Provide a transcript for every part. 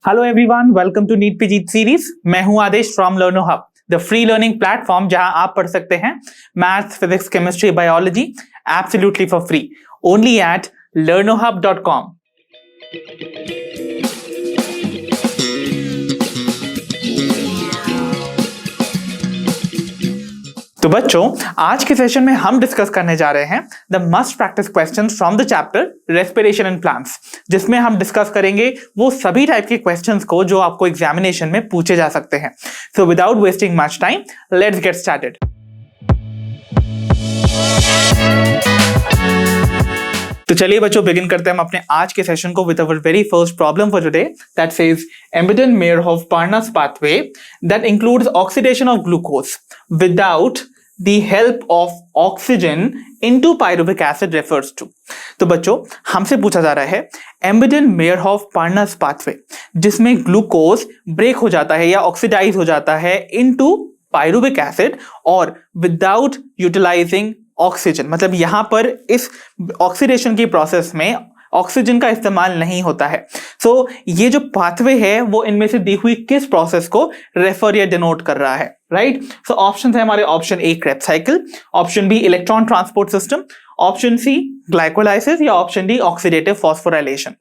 Hello everyone, welcome to NEET PG series. मैं हूं Aadesh from Learnohub, the free learning platform जहां आप पढ़ सकते हैं maths, physics, chemistry, biology absolutely for free, only at learnohub.com। तो बच्चों, आज के सेशन में हम डिस्कस करने जा रहे हैं the must practice questions from the chapter respiration and plants, जिसमें हम डिस्कस करेंगे वो सभी टाइप के क्वेश्चंस को जो आपको एग्जामिनेशन में पूछे जा सकते हैं। So without wasting much time, let's get started. तो चलिए बच्चों, बिगिन करते हैं हम अपने आज के सेशन को with our very first problem for today, that says Embeden-Meyerhof-Parnas pathway that includes oxidation of glucose without the help of oxygen into pyruvic acid refers to। तो बच्चों, हमसे पूछा जा रहा है Embeden-Meyerhof-Parnas pathway, जिसमें ग्लूकोज ब्रेक हो जाता है या ऑक्सीडाइज हो जाता है इनटू पायरुविक एसिड और विदाउट यूटिलाइजिंग ऑक्सीजन। मतलब यहां पर इस ऑक्सीडेशन की प्रोसेस में ऑक्सीजन का इस्तेमाल नहीं होता है। सो ये जो पाथवे है वो इनमें से दी हुई किस प्रोसेस को रेफर या डिनोट कर रहा है, राइट? सो ऑप्शन है हमारे, option A Krebs cycle, option B electron transport system, option C glycolysis या option D oxidative phosphorylation.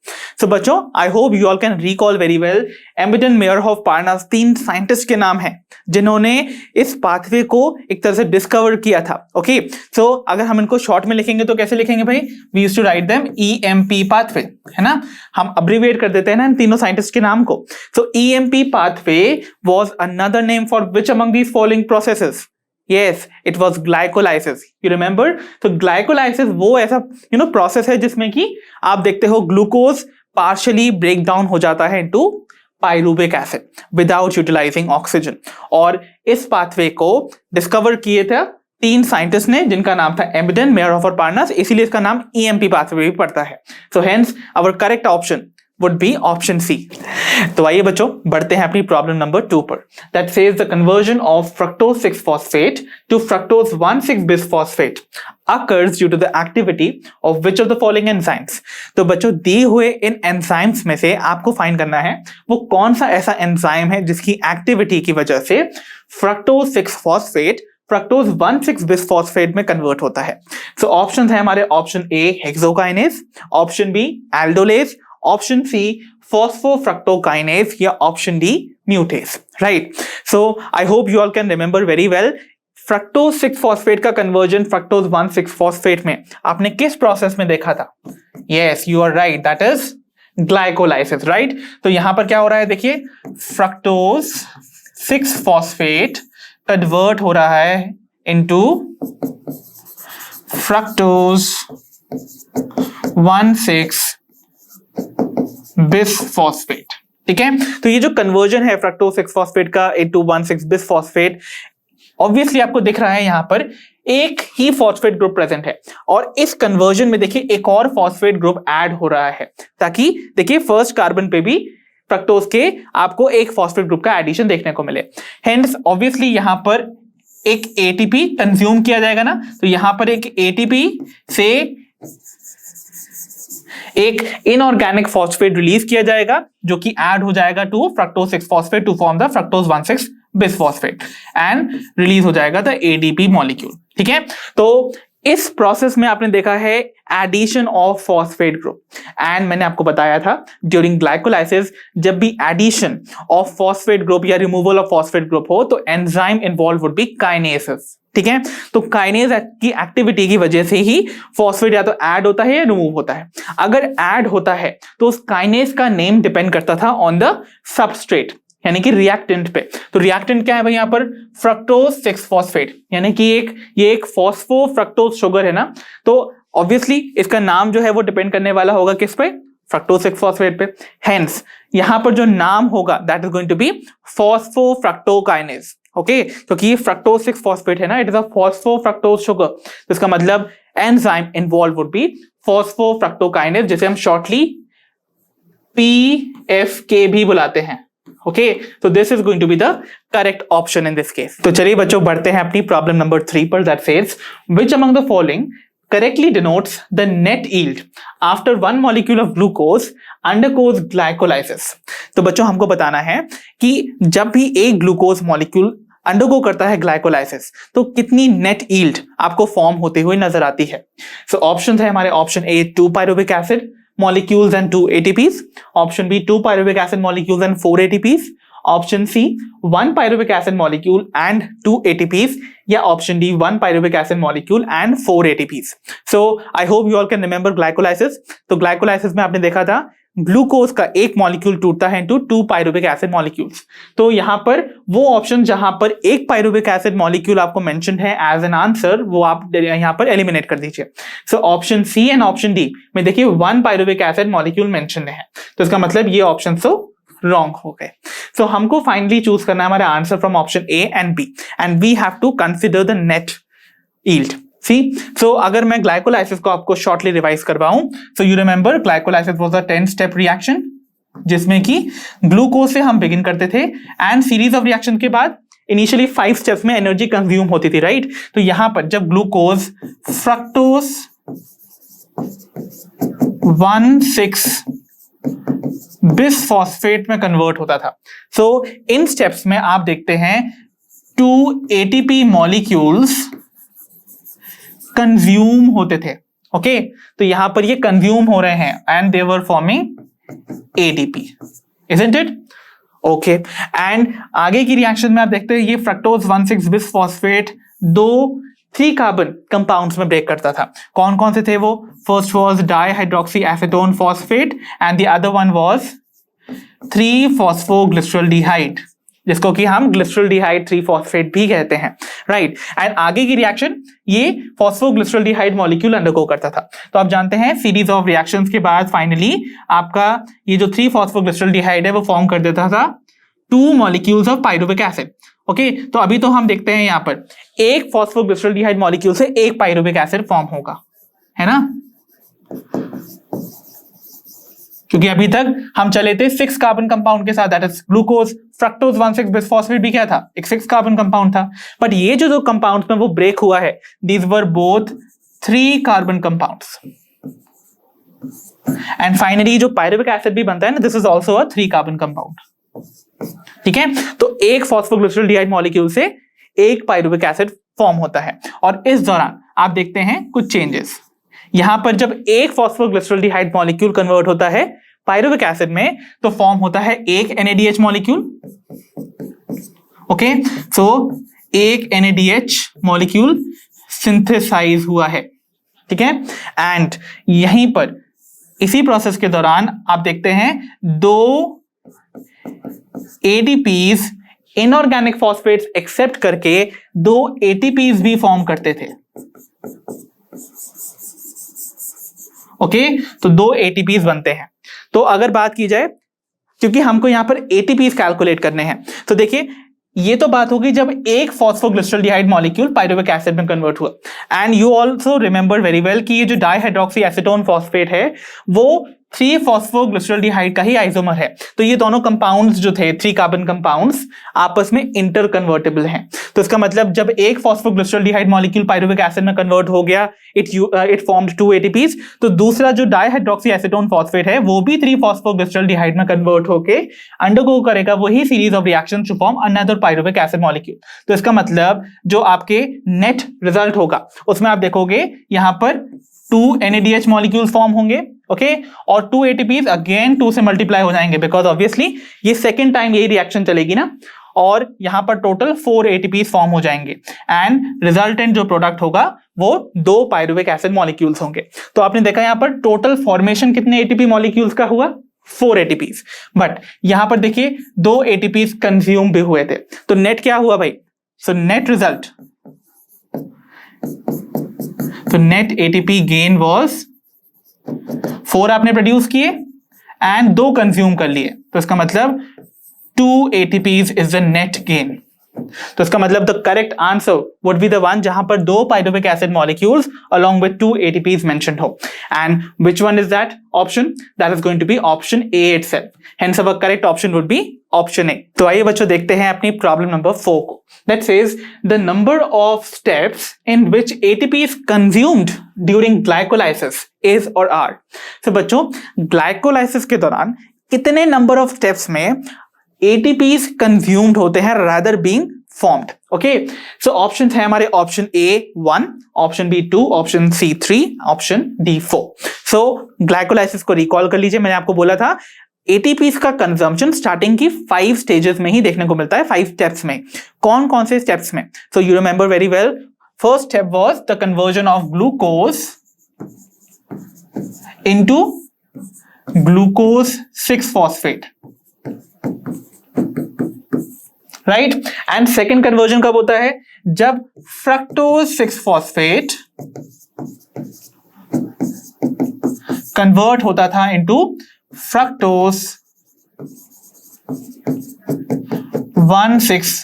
So बच्चों, I hope you all can recall very well Embeden-Meyerhof-Parnas 3 scientist के नाम हैं जिन्होंने इस पाथवे को एक तरह से डिस्कवर किया था। ओके, सो अगर हम इनको शॉर्ट में लिखेंगे तो कैसे लिखेंगे भाई? We used to write them EMP pathway, है ना? हम अब्रिविएट कर देते हैं ना इन तीनों साइंटिस्ट के नाम को। So EMP pathway was another name for which among these following processes? Yes, it was glycolysis. You remember? तो glycolysis वो ऐसा प्रोसेस है जिसमें कि आप देखते हो ग्लूकोज पार्शियली ब्रेक डाउन हो जाता है into pyruvic acid without utilizing oxygen. और इस पाथवे को डिस्कवर किए थे 3 साइंटिस्ट ने जिनका नाम था Embeden-Meyerhof-Parnas, इसीलिए इसका नाम EMP पाथवे भी पड़ता है। So hence our correct option would be option C। तो आइए बच्चों, बढ़ते हैं अपनी प्रॉब्लम नंबर 2 पर। That says the conversion of fructose 6-phosphate to fructose 1,6-bisphosphate occurs due to the activity of which of the following enzymes। तो बच्चों, दिए हुए इन एंजाइम्स में से आपको फाइंड करना है वो कौन सा ऐसा एंजाइम है जिसकी एक्टिविटी की वजह से fructose 6-phosphate फ्रक्टोज 1,6-बिसफॉस्फेट में कन्वर्ट होता है। सो ऑप्शन है हमारे, option A hexokinase, option B aldolase, option C phosphofructokinase या option D mutase, right? So I hope you all can remember very well fructose 6-फॉस्फेट का कन्वर्जन फ्रक्टोज 1,6-फॉस्फेट में आपने किस प्रोसेस में देखा था? Yes, you are right, that is glycolysis, right? तो यहां पर क्या हो रहा है, देखिए फ्रक्टोज 6-फॉस्फेट कन्वर्ट हो रहा है इनटू फ्रक्टोज 1,6-बिसफॉस्फेट, ठीक है? तो ये जो कन्वर्जन है फ्रक्टोज 6-फॉस्फेट का इनटू 1,6-बिसफॉस्फेट, ऑब्वियसली आपको दिख रहा है यहां पर एक ही फॉस्फेट ग्रुप प्रेजेंट है और इस कन्वर्जन में देखिए एक और फॉस्फेट ग्रुप ऐड हो रहा है, ताकि देखिए फर्स्ट कार्बन पे भी फ्रक्टोज के आपको एक फॉस्फेट ग्रुप का एडिशन देखने को मिले। हेंस ऑब्वियसली यहां पर एक ATP कंज्यूम किया जाएगा ना, तो यहां पर एक ATP से एक इनऑर्गेनिक फॉस्फेट रिलीज किया जाएगा जो कि ऐड हो जाएगा टू फ्रक्टोज 6-फॉस्फेट टू फॉर्म द फ्रक्टोज 1,6-बिसफॉस्फेट एंड रिलीज हो जाएगा द ADP मॉलिक्यूल, ठीक है? तो इस प्रोसेस में आपने देखा है addition of phosphate group, and मैंने आपको बताया था ड्यूरिंग ग्लाइकोलाइसिस जब भी एडिशन ऑफ फॉस्फेट ग्रुप या रिमूवल ऑफ फॉस्फेट ग्रुप हो तो enzyme involve would be kinases, ठीक है? तो काइनेज की एक्टिविटी की वजह से ही फॉस्फेट या तो ऐड होता है या रिमूव होता है। अगर ऐड होता है तो उस काइनेज का नेम डिपेंड करता था ऑन द सबस्ट्रेट, यानी कि रिएक्टेंट पे। तो रिएक्टेंट क्या है भाई? यहां पर फ्रक्टोज 6-फॉस्फेट, यानी कि ये एक फॉस्फोफ्रक्टोज शुगर है ना, तो ऑब्वियसली इसका नाम जो है वो डिपेंड करने वाला होगा किस पे? फ्रक्टोज 6-फॉस्फेट पे। हेंस यहां पर जो नाम होगा that is going to be phosphofructokinase, okay? क्योंकि ये फ्रक्टोज 6-फॉस्फेट है ना, it is a phosphofructose sugar, तो इसका मतलब enzyme involve would be phosphofructokinase, जिसे हम शॉर्टली PFK भी बुलाते हैं। Okay, so this is going to be the correct option in this case। तो चलिए बच्चों, बढ़ते हैं अपनी प्रॉब्लम नंबर 3 पर, that says which among the following correctly denotes the net yield after one molecule of glucose undergoes glycolysis. तो बच्चों हमको बताना है कि जब भी एक ग्लूकोज मॉलिक्यूल अंडरगो करता है ग्लाइकोलाइसिस तो कितनी नेट यील्ड आपको फॉर्म होते हुए नजर आती है. सो ऑप्शन है हमारे option A 2 pyruvic acid molecules and 2 ATPs, option B 2 pyruvic acid molecules and 4 ATPs, option C 1 pyruvic acid molecule and 2 ATPs, या option D 1 pyruvic acid molecule and 4 ATPs. So I hope you all can remember glycolysis. तो glycolysis में आपने देखा था glucose का एक molecule टूटता है इनटू 2 पायरुविक एसिड मॉलिक्यूल्स. तो यहां पर वो ऑप्शन जहां पर एक पायरुविक एसिड मॉलिक्यूल आपको मेंशन है एज एन आंसर वो आप यहां पर एलिमिनेट कर दीजिए. So option C and option D में देखिए 1 पायरुविक एसिड मॉलिक्यूल मेंशन है, तो इसका मतलब ये ऑप्शन तो रॉन्ग हो गए. सो हमको फाइनली चूज करना है हमारा answer from option A and B and we have to consider the net yield. So अगर मैं ग्लाइकोलाइसिस को आपको शॉर्टली रिवाइज करवाऊं, so you remember glycolysis was a 10-step reaction जिसमें कि ग्लूकोज से हम बिगिन करते थे एंड सीरीज ऑफ रिएक्शन के बाद इनिशियली 5 स्टेप्स में एनर्जी कंज्यूम होती थी, राइट. तो यहां पर जब ग्लूकोज फ्रक्टोज 1,6 बिसफॉस्फेट में कन्वर्ट होता था. सो इन स्टेप्स में आप देखते हैं 2 ATP मॉलिक्यूल्स कंज्यूम होते थे. ओके तो यहां पर ये कंज्यूम हो रहे हैं and they were forming ADP, isn't it? Okay and आगे की रिएक्शन में आप देखते हैं ये फ्रक्टोज 1,6 बिसफॉस्फेट 3 कार्बन कंपाउंड्स में ब्रेक करता था. कौन कौन से थे वो? First was dihydroxy acetone phosphate and the other one was 3-फॉस्फोग्लिसरॉल्डिहाइड जिसको कि हम ग्लिसरॉल्डिहाइड 3-फॉस्फेट भी कहते हैं, राइट. एंड आगे की रिएक्शन ये फॉस्फोग्लिसरॉल्डिहाइड मॉलिक्यूल अंडरगो करता था. तो आप जानते हैं सीरीज ऑफ रिएक्शंस के बाद फाइनली आपका ये जो 3-फॉस्फोग्लिसरॉल्डिहाइड है वो फॉर्म कर देता था 2 molecules of pyruvic acid. Okay तो अभी तो हम देखते हैं यहां पर एक फॉस्फोग्लिसरॉल्डिहाइड मॉलिक्यूल से एक पायरुविक एसिड फॉर्म होगा, है ना, क्योंकि अभी तक हम चले थे 6 कार्बन कंपाउंड के साथ, that is glucose. Fructose 1,6 bisphosphate भी क्या था? एक 6 कार्बन कंपाउंड था. बट ये जो 2 कंपाउंड्स में वो ब्रेक हुआ है these were both 3 carbon compounds. And finally जो पायरुविक एसिड भी बनता है ना, this is also a 3 carbon compound. ठीक है, तो एक फॉस्फोग्लिसरॉल्डिहाइड मॉलिक्यूल से एक पायरुविक एसिड फॉर्म होता है. और इस दौरान आप देखते हैं कुछ चेंजेस. यहां पर जब एक फॉस्फोग्लिसरॉल्डिहाइड मॉलिक्यूल कन्वर्ट होता है पायरुविक एसिड में तो फॉर्म होता है एक NADH मॉलिक्यूल. ओके सो एक NADH मॉलिक्यूल सिंथेसाइज हुआ है, ठीक है. एंड यहीं पर इसी प्रोसेस के दौरान आप देखते हैं 2 ADPs इनऑर्गेनिक फॉस्फेट्स एक्सेप्ट करके 2 ATPs भी फॉर्म करते थे. ओके तो 2 ATPs बनते हैं. तो अगर बात की जाए, क्योंकि हमको यहां पर ATPs कैलकुलेट करने हैं, तो देखिए ये तो बात होगी जब एक फॉस्फोग्लिसरॉल्डिहाइड मॉलिक्यूल पायरुविक एसिड में कन्वर्ट हुआ. And you also remember very well कि ये जो डाइहाइड्रोक्सी एसीटोन फॉस्फेट है वो 3-फॉस्फोग्लिसरॉल्डिहाइड का ही आइसोमर है. तो ये दोनों कंपाउंड्स जो थे 3 कार्बन कंपाउंड्स आपस में इंटर कन्वर्टेबल हैं. तो इसका मतलब जब एक फॉस्फोग्लिसरॉल्डिहाइड मॉलिक्यूल पायरुविक एसिड में कन्वर्ट हो गया इट फॉर्म्ड 2 ATPs. तो दूसरा जो डाइहाइड्रोक्सी एसीटोन फॉस्फेट है वो भी 3-फॉस्फोग्लिसरॉल्डिहाइड में कन्वर्ट होके अंडरगो करेगा वही series of reaction to form another pyruvic acid molecule. तो इसका मतलब जो आपके नेट रिजल्ट होगा उसमें आप देखोगे यहां पर 2 NADH मॉलिक्यूल्स फॉर्म होंगे. ओके और 2 ATPs अगेन 2 से मल्टीप्लाई हो जाएंगे बिकॉज ऑब्वियसली ये सेकेंड टाइम यही रिएक्शन चलेगी ना, और यहां पर टोटल 4 ATPs फॉर्म हो जाएंगे एंड रिजल्टेंट जो प्रोडक्ट होगा वो 2 पायरुविक एसिड मॉलिक्यूल्स होंगे. तो आपने देखा यहां पर टोटल फॉर्मेशन कितने ATP मॉलिक्यूल्स का हुआ? 4 ATPs. बट यहां पर देखिए 2 ATPs कंज्यूम भी हुए थे. तो नेट क्या हुआ भाई? सो नेट रिजल्ट, तो नेट ATP गेन वाज 4 आपने प्रोड्यूस किए एंड 2 कंज्यूम कर लिए. तो इसका मतलब 2 ATPs is the net gain. तो इसका मतलब the correct answer would be the one जहां पर 2 pyruvic acid molecules along with 2 ATPs mentioned हो. And which one is that option? That is going to be option A itself. Hence our correct option would be option A. तो आइए बच्चों देखते हैं अपनी problem number 4 को। That says the number of steps in which ATP is consumed during glycolysis is और are. तो बच्चों ग्लाइकोलाइसिस के दौरान कितने नंबर ऑफ स्टेप्स में एटीपीज कंज्यूम्ड होते हैं rather being formed. Okay, so options है हमारे option A 1, option B 2, option C 3, option D 4। So glycolysis को रिकॉल कर लीजिए, मैंने आपको बोला था एटीपीज का कंजम्पशन स्टार्टिंग की 5 स्टेजेस में ही देखने को मिलता है, 5 स्टेप्स में। कौन कौन से स्टेप्स में? So you remember very well, first step was the conversion of glucose into glucose 6 phosphate, right. And second conversion कब होता है? जब फ्रक्टोज 6 फॉस्फेट कन्वर्ट होता था इनटू फ्रक्टोज 1,6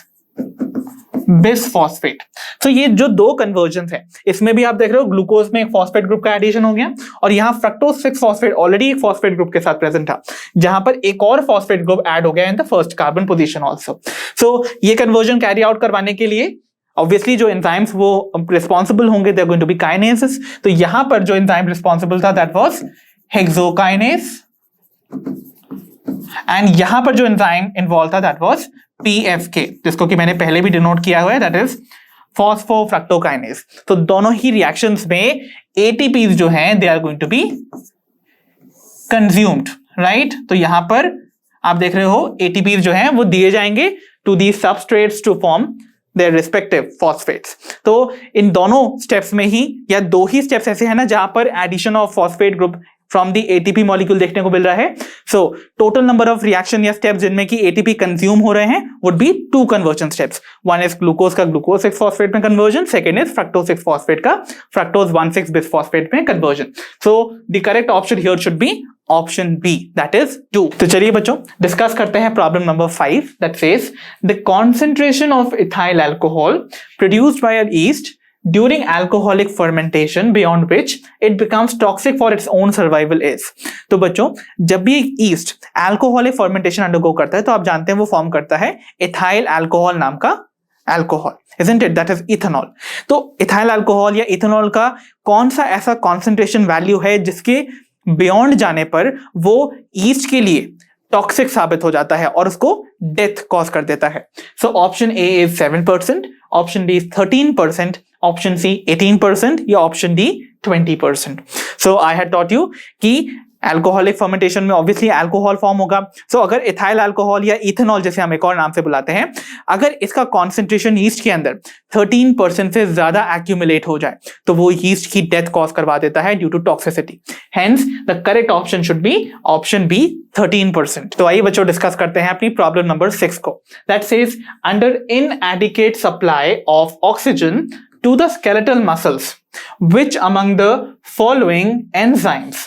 बिसफॉस्फेट। तो ये जो दो कन्वर्जन है, इसमें भी आप देख रहे हो ग्लूकोज में एक फॉस्फेट ग्रुप का एडिशन हो गया और यहां फ्रक्टोज 6 फॉस्फेट ऑलरेडी एक फॉस्फेट ग्रुप के साथ प्रेजेंट था, जहां पर एक और फॉस्फेट ग्रुप ऐड हो गया in the first carbon position also. So ये कन्वर्जन कैरी आउट करवाने के लिए ऑब्वियसली जो एंजाइम्स वो रिस्पॉन्सिबल होंगे, they are going to be kinases. तो यहां पर जो एंजाइम रिस्पॉन्सिबल था दैट वाज हेक्सोकाइनेस, एंड यहां पर जो एंजाइम इन्वॉल्व था दैट वाज PFK, जिसको कि मैंने पहले भी डिनोट किया हुआ है, दैट इज फॉस्फोफ्रक्टोकाइनेस। तो दोनों ही रिएक्शंस में एटीपीज जो हैं they are going to be consumed, right. तो यहां पर आप देख रहे हो एटीपीज जो हैं वो दिए जाएंगे to the substrates to form their respective phosphates. तो इन दोनों स्टेप्स में ही या दो ही स्टेप्स ऐसे हैं ना जहां पर addition of phosphate group from the ATP molecule देखने को मिल रहा है। So total number of reaction या स्टेप्स जिनमें की एटीपी कंज्यूम हो रहे हैं would be 2 conversion steps. One is glucose का ग्लूकोज 6 फॉस्फेट में conversion, second is fructose 6 phosphate का फ्रक्टोज 1,6 बिसफॉस्फेट में conversion. So the correct option here should be option B, that is 2। तो चलिए बच्चों डिस्कस करते हैं problem number 5 that says the concentration of ethyl alcohol produced by an yeast during alcoholic fermentation beyond which it becomes toxic for its own survival is। तो बच्चों जब भी एक ईस्ट अल्कोहलिक फर्मेंटेशन अंडरगो करता है तो आप जानते हैं वो फॉर्म करता है इथाइल अल्कोहल नाम का alcohol, isn't it? That is ethanol। तो इथाइल अल्कोहल या इथेनॉल का कौन सा ऐसा कॉन्सेंट्रेशन वैल्यू है जिसके बियॉन्ड जाने पर वो ईस्ट के लिए टॉक्सिक साबित हो जाता है और उसको डेथ कॉज कर देता है? So option A is 7%, option B 13%, option C 18% या option D 20%। So I had taught you कि अल्कोहलिक फर्मेंटेशन में ऑब्वियसली अल्कोहल फॉर्म होगा। सो अगर इथाइल अल्कोहल या इथेनॉल जैसे हम एक और नाम से बुलाते हैं, अगर इसका कॉन्सेंट्रेशन यीस्ट के अंदर 13% से ज्यादा एक्यूमुलेट हो जाए तो वो यीस्ट की डेथ कॉज करवा देता है due to toxicity. Hence the correct option should be option B 13%। तो आइए बच्चों डिस्कस करते हैं अपनी प्रॉब्लम नंबर 6 को। That says under inadequate supply of oxygen to the skeletal muscles which among the following enzymes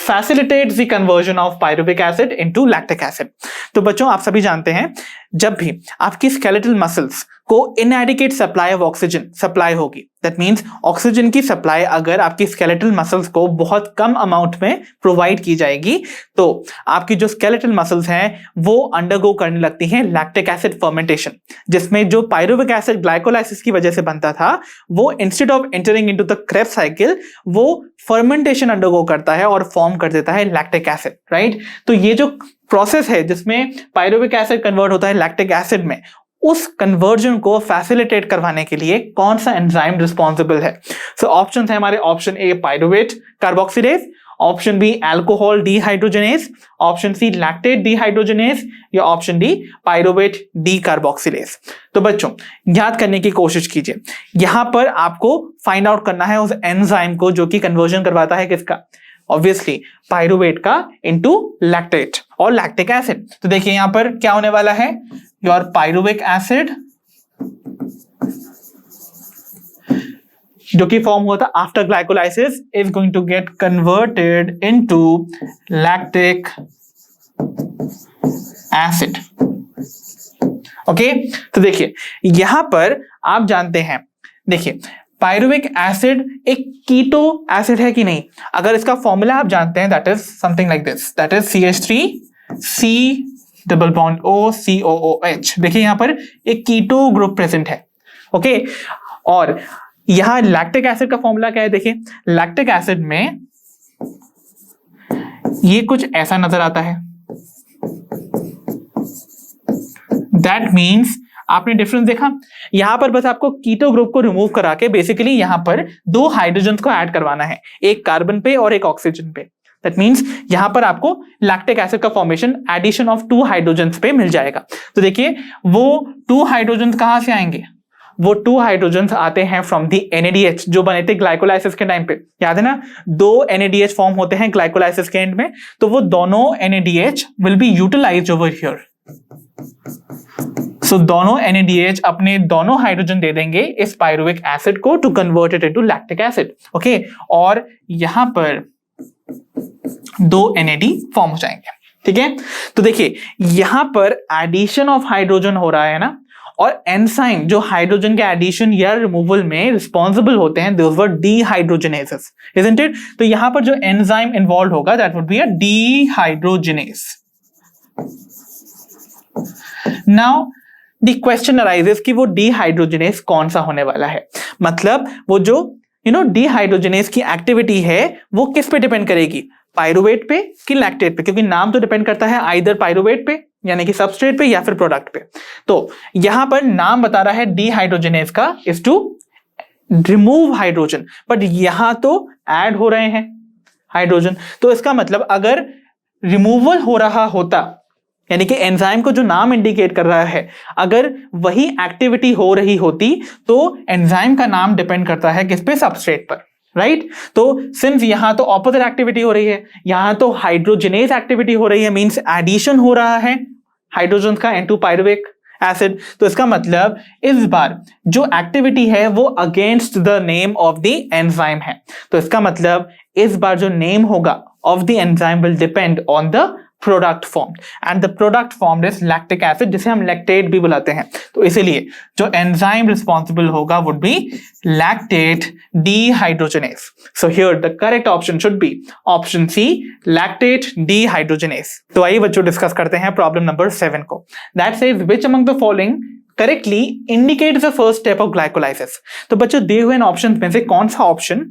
facilitates the conversion of pyruvic acid into lactic acid। तो बच्चों आप सभी जानते हैं जब भी आपकी स्केलेटल मसल्स को इनएडिक्वेट सप्लाई ऑफ ऑक्सीजन सप्लाई होगी, दैट मींस ऑक्सीजन की सप्लाई अगर आपकी स्केलेटल मसल्स को बहुत कम अमाउंट में प्रोवाइड की जाएगी तो आपकी जो स्केलेटल मसल्स हैं वो अंडरगो करने लगती हैं लैक्टिक एसिड फर्मेंटेशन, जिसमें जो पायरुविक एसिड ग्लाइकोलाइसिस की वजह से बनता था वो instead of entering into the Krebs cycle वो फर्मेंटेशन अंडरगो करता है और फॉर्म कर देता है लैक्टिक एसिड, राइट। तो ये जो प्रोसेस है जिसमें पायरुविक एसिड कन्वर्ट होता है लैक्टिक एसिड में, उस कन्वर्जन को फैसिलिटेट करवाने के लिए कौन सा एंजाइम रिस्पॉन्सिबल है? सो ऑप्शन है हमारे option A pyruvate carboxylase, option B alcohol dehydrogenase, option C lactate dehydrogenase या option D pyruvate decarboxylase. तो बच्चों याद करने की कोशिश कीजिए, यहां पर आपको फाइंड आउट करना है उस एंजाइम को जो कि कन्वर्जन करवाता है किसका? ऑब्वियसली पायरुवेट का इनटू लैक्टेट और लैक्टिक एसिड। तो देखिए यहां पर क्या होने वाला है, योर पायरुविक एसिड जो कि फॉर्म हुआ था after glycolysis is going to get converted into lactic acid. Okay, तो देखिए यहां पर आप जानते हैं, देखिए पायरुविक एसिड एक कीटो एसिड है कि नहीं? अगर इसका फॉर्मूला आप जानते हैं that is something like this, that is CH3 double bond OCOOH। देखिए यहां पर एक कीटो ग्रुप प्रेजेंट है, ओके। और यहां लैक्टिक एसिड का फॉर्मूला क्या है, देखिए लैक्टिक एसिड में ये कुछ ऐसा नजर आता है। दैट मीन्स आपने डिफरेंस देखा, यहां पर बस आपको कीटो ग्रुप को रिमूव करा के बेसिकली यहां पर दो हाइड्रोजन को ऐड करवाना है, एक कार्बन पे और एक ऑक्सीजन पे। दैट मीन्स यहां पर आपको लैक्टिक एसिड का फॉर्मेशन एडिशन ऑफ 2 हाइड्रोजन पे मिल जाएगा। तो देखिए वो 2 हाइड्रोजन कहां से आएंगे, वो 2 हाइड्रोजन आते हैं फ्रॉम दी NADH जो बने थे ग्लाइकोलाइसिस के टाइम पे, याद है ना, 2 NADH फॉर्म होते हैं ग्लाइकोलाइसिस के एंड में, तो वो दोनों NADH will be utilised over here. So दोनों NADH अपने दोनों हाइड्रोजन दे देंगे इस पायरुविक एसिड को to convert it into lactic acid, okay. और यहां पर 2 NAD फॉर्म हो जाएंगे, ठीक है। तो देखिए यहां पर एडिशन ऑफ हाइड्रोजन हो रहा है ना, और एंजाइम जो हाइड्रोजन के एडिशन या रिमूवल में रिस्पॉन्सिबल होते हैं, दोस वर डीहाइड्रोजनेसेस, इजंट इट। तो यहां पर जो एंजाइम इन्वॉल्व होगा that would be a dehydrogenase. Now the question arises कि वो डीहाइड्रोजनेस कौन सा होने वाला है, मतलब वो जो डीहाइड्रोजनेस की एक्टिविटी है वो किस पे डिपेंड करेगी, पायरुवेट पे कि लैक्टेट पे, क्योंकि नाम तो डिपेंड करता है आइदर पायरुवेट पे यानी कि सबस्ट्रेट पे या फिर प्रोडक्ट पे। तो यहां पर नाम बता रहा है डीहाइड्रोजनेस का is to remove hydrogen, but यहां तो ऐड हो रहे हैं हाइड्रोजन। तो इसका मतलब अगर रिमूवल हो रहा होता, यानी कि एंजाइम को जो नाम इंडिकेट कर रहा है, अगर वही एक्टिविटी हो रही होती तो एंजाइम का नाम डिपेंड करता है किस पे, सबस्ट्रेट पर, राइट। तो सिंस यहां तो ऑपोजिट एक्टिविटी हो रही है, यहां तो हाइड्रोजनेस एक्टिविटी हो रही है, मींस एडिशन हो रहा है हाइड्रोजन का इनटू पायरुविक एसिड। तो इसका मतलब इस बार जो एक्टिविटी है वो against the name of the enzyme है। तो इसका मतलब इस बार जो नेम होगा of the enzyme will depend on the product formed, and the product formed is lactic acid, जिसे हम लैक्टेट भी बुलाते हैं। तो इसीलिए जो एंजाइम रिस्पॉन्सिबल होगा would be lactate dehydrogenase. So here the correct option should be option C, lactate dehydrogenase. तो आइए बच्चों डिस्कस करते हैं प्रॉब्लम नंबर 7 को। That says which among the following correctly indicates the first step of glycolysis. तो बच्चों दिए हुए इन ऑप्शंस में से कौन सा ऑप्शन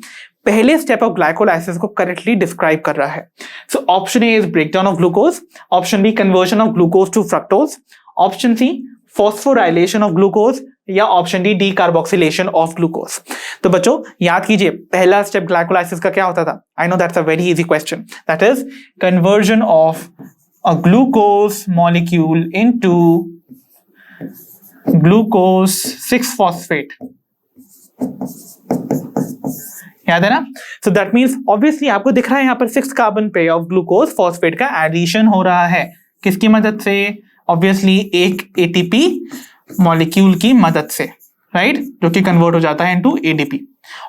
पहले स्टेप ऑफ ग्लाइकोलाइसिस को करेक्टली डिस्क्राइब कर रहा है। So option A is breakdown of glucose, option B conversion of glucose to fructose, option C phosphorylation of glucose, या option D decarboxylation of glucose. तो बच्चों याद कीजिए पहला स्टेप ग्लाइकोलाइसिस का क्या होता था, I know that's a very easy question, that is conversion of a glucose molecule into glucose six phosphate, याद है ना। सो दैट मींस ऑब्वियसली आपको दिख रहा है यहां पर 6 कार्बन पे ऑफ ग्लूकोज फॉस्फेट का एडिशन हो रहा है, किसकी मदद से, ऑब्वियसली एक ATP मॉलिक्यूल की मदद से, राइट, जो कि कन्वर्ट हो जाता है इनटू ADP,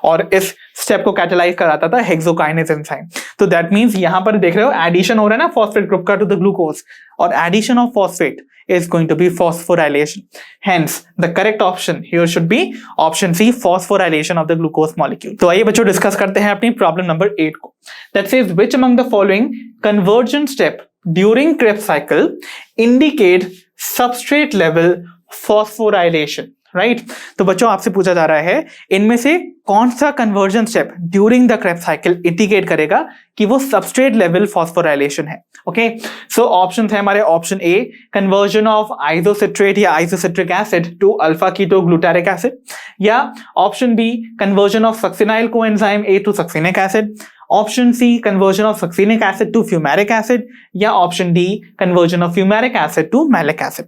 और इस स्टेप को कैटालाइज कराता था हेक्सोकाइनेज एंजाइम। तो दैट मींस यहां पर देख रहे हो एडिशन हो रहा है ना फॉस्फेट ग्रुप का टू द ग्लूकोज, और addition of phosphate is going to be phosphorylation. Hence, the correct option here should be option C, phosphorylation of the glucose molecule. तो आइए बच्चों डिस्कस करते हैं अपनी प्रॉब्लम नंबर 8 को। That says which among the following conversion step during Krebs cycle indicate substrate level phosphorylation? Right तो बच्चों आपसे पूछा जा रहा है इनमें से कौन सा conversion step during the Krebs cycle indicate करेगा कि वो सबस्ट्रेट लेवल फॉस्फोराइलेशन है। ओके सो ऑप्शन है हमारे option A conversion of isocitrate या isocitric acid to alpha keto glutaric acid, या option B conversion of succinyl coenzyme A to succinic acid, option C conversion of succinic acid to fumaric acid, या option D conversion of fumaric acid to malic acid.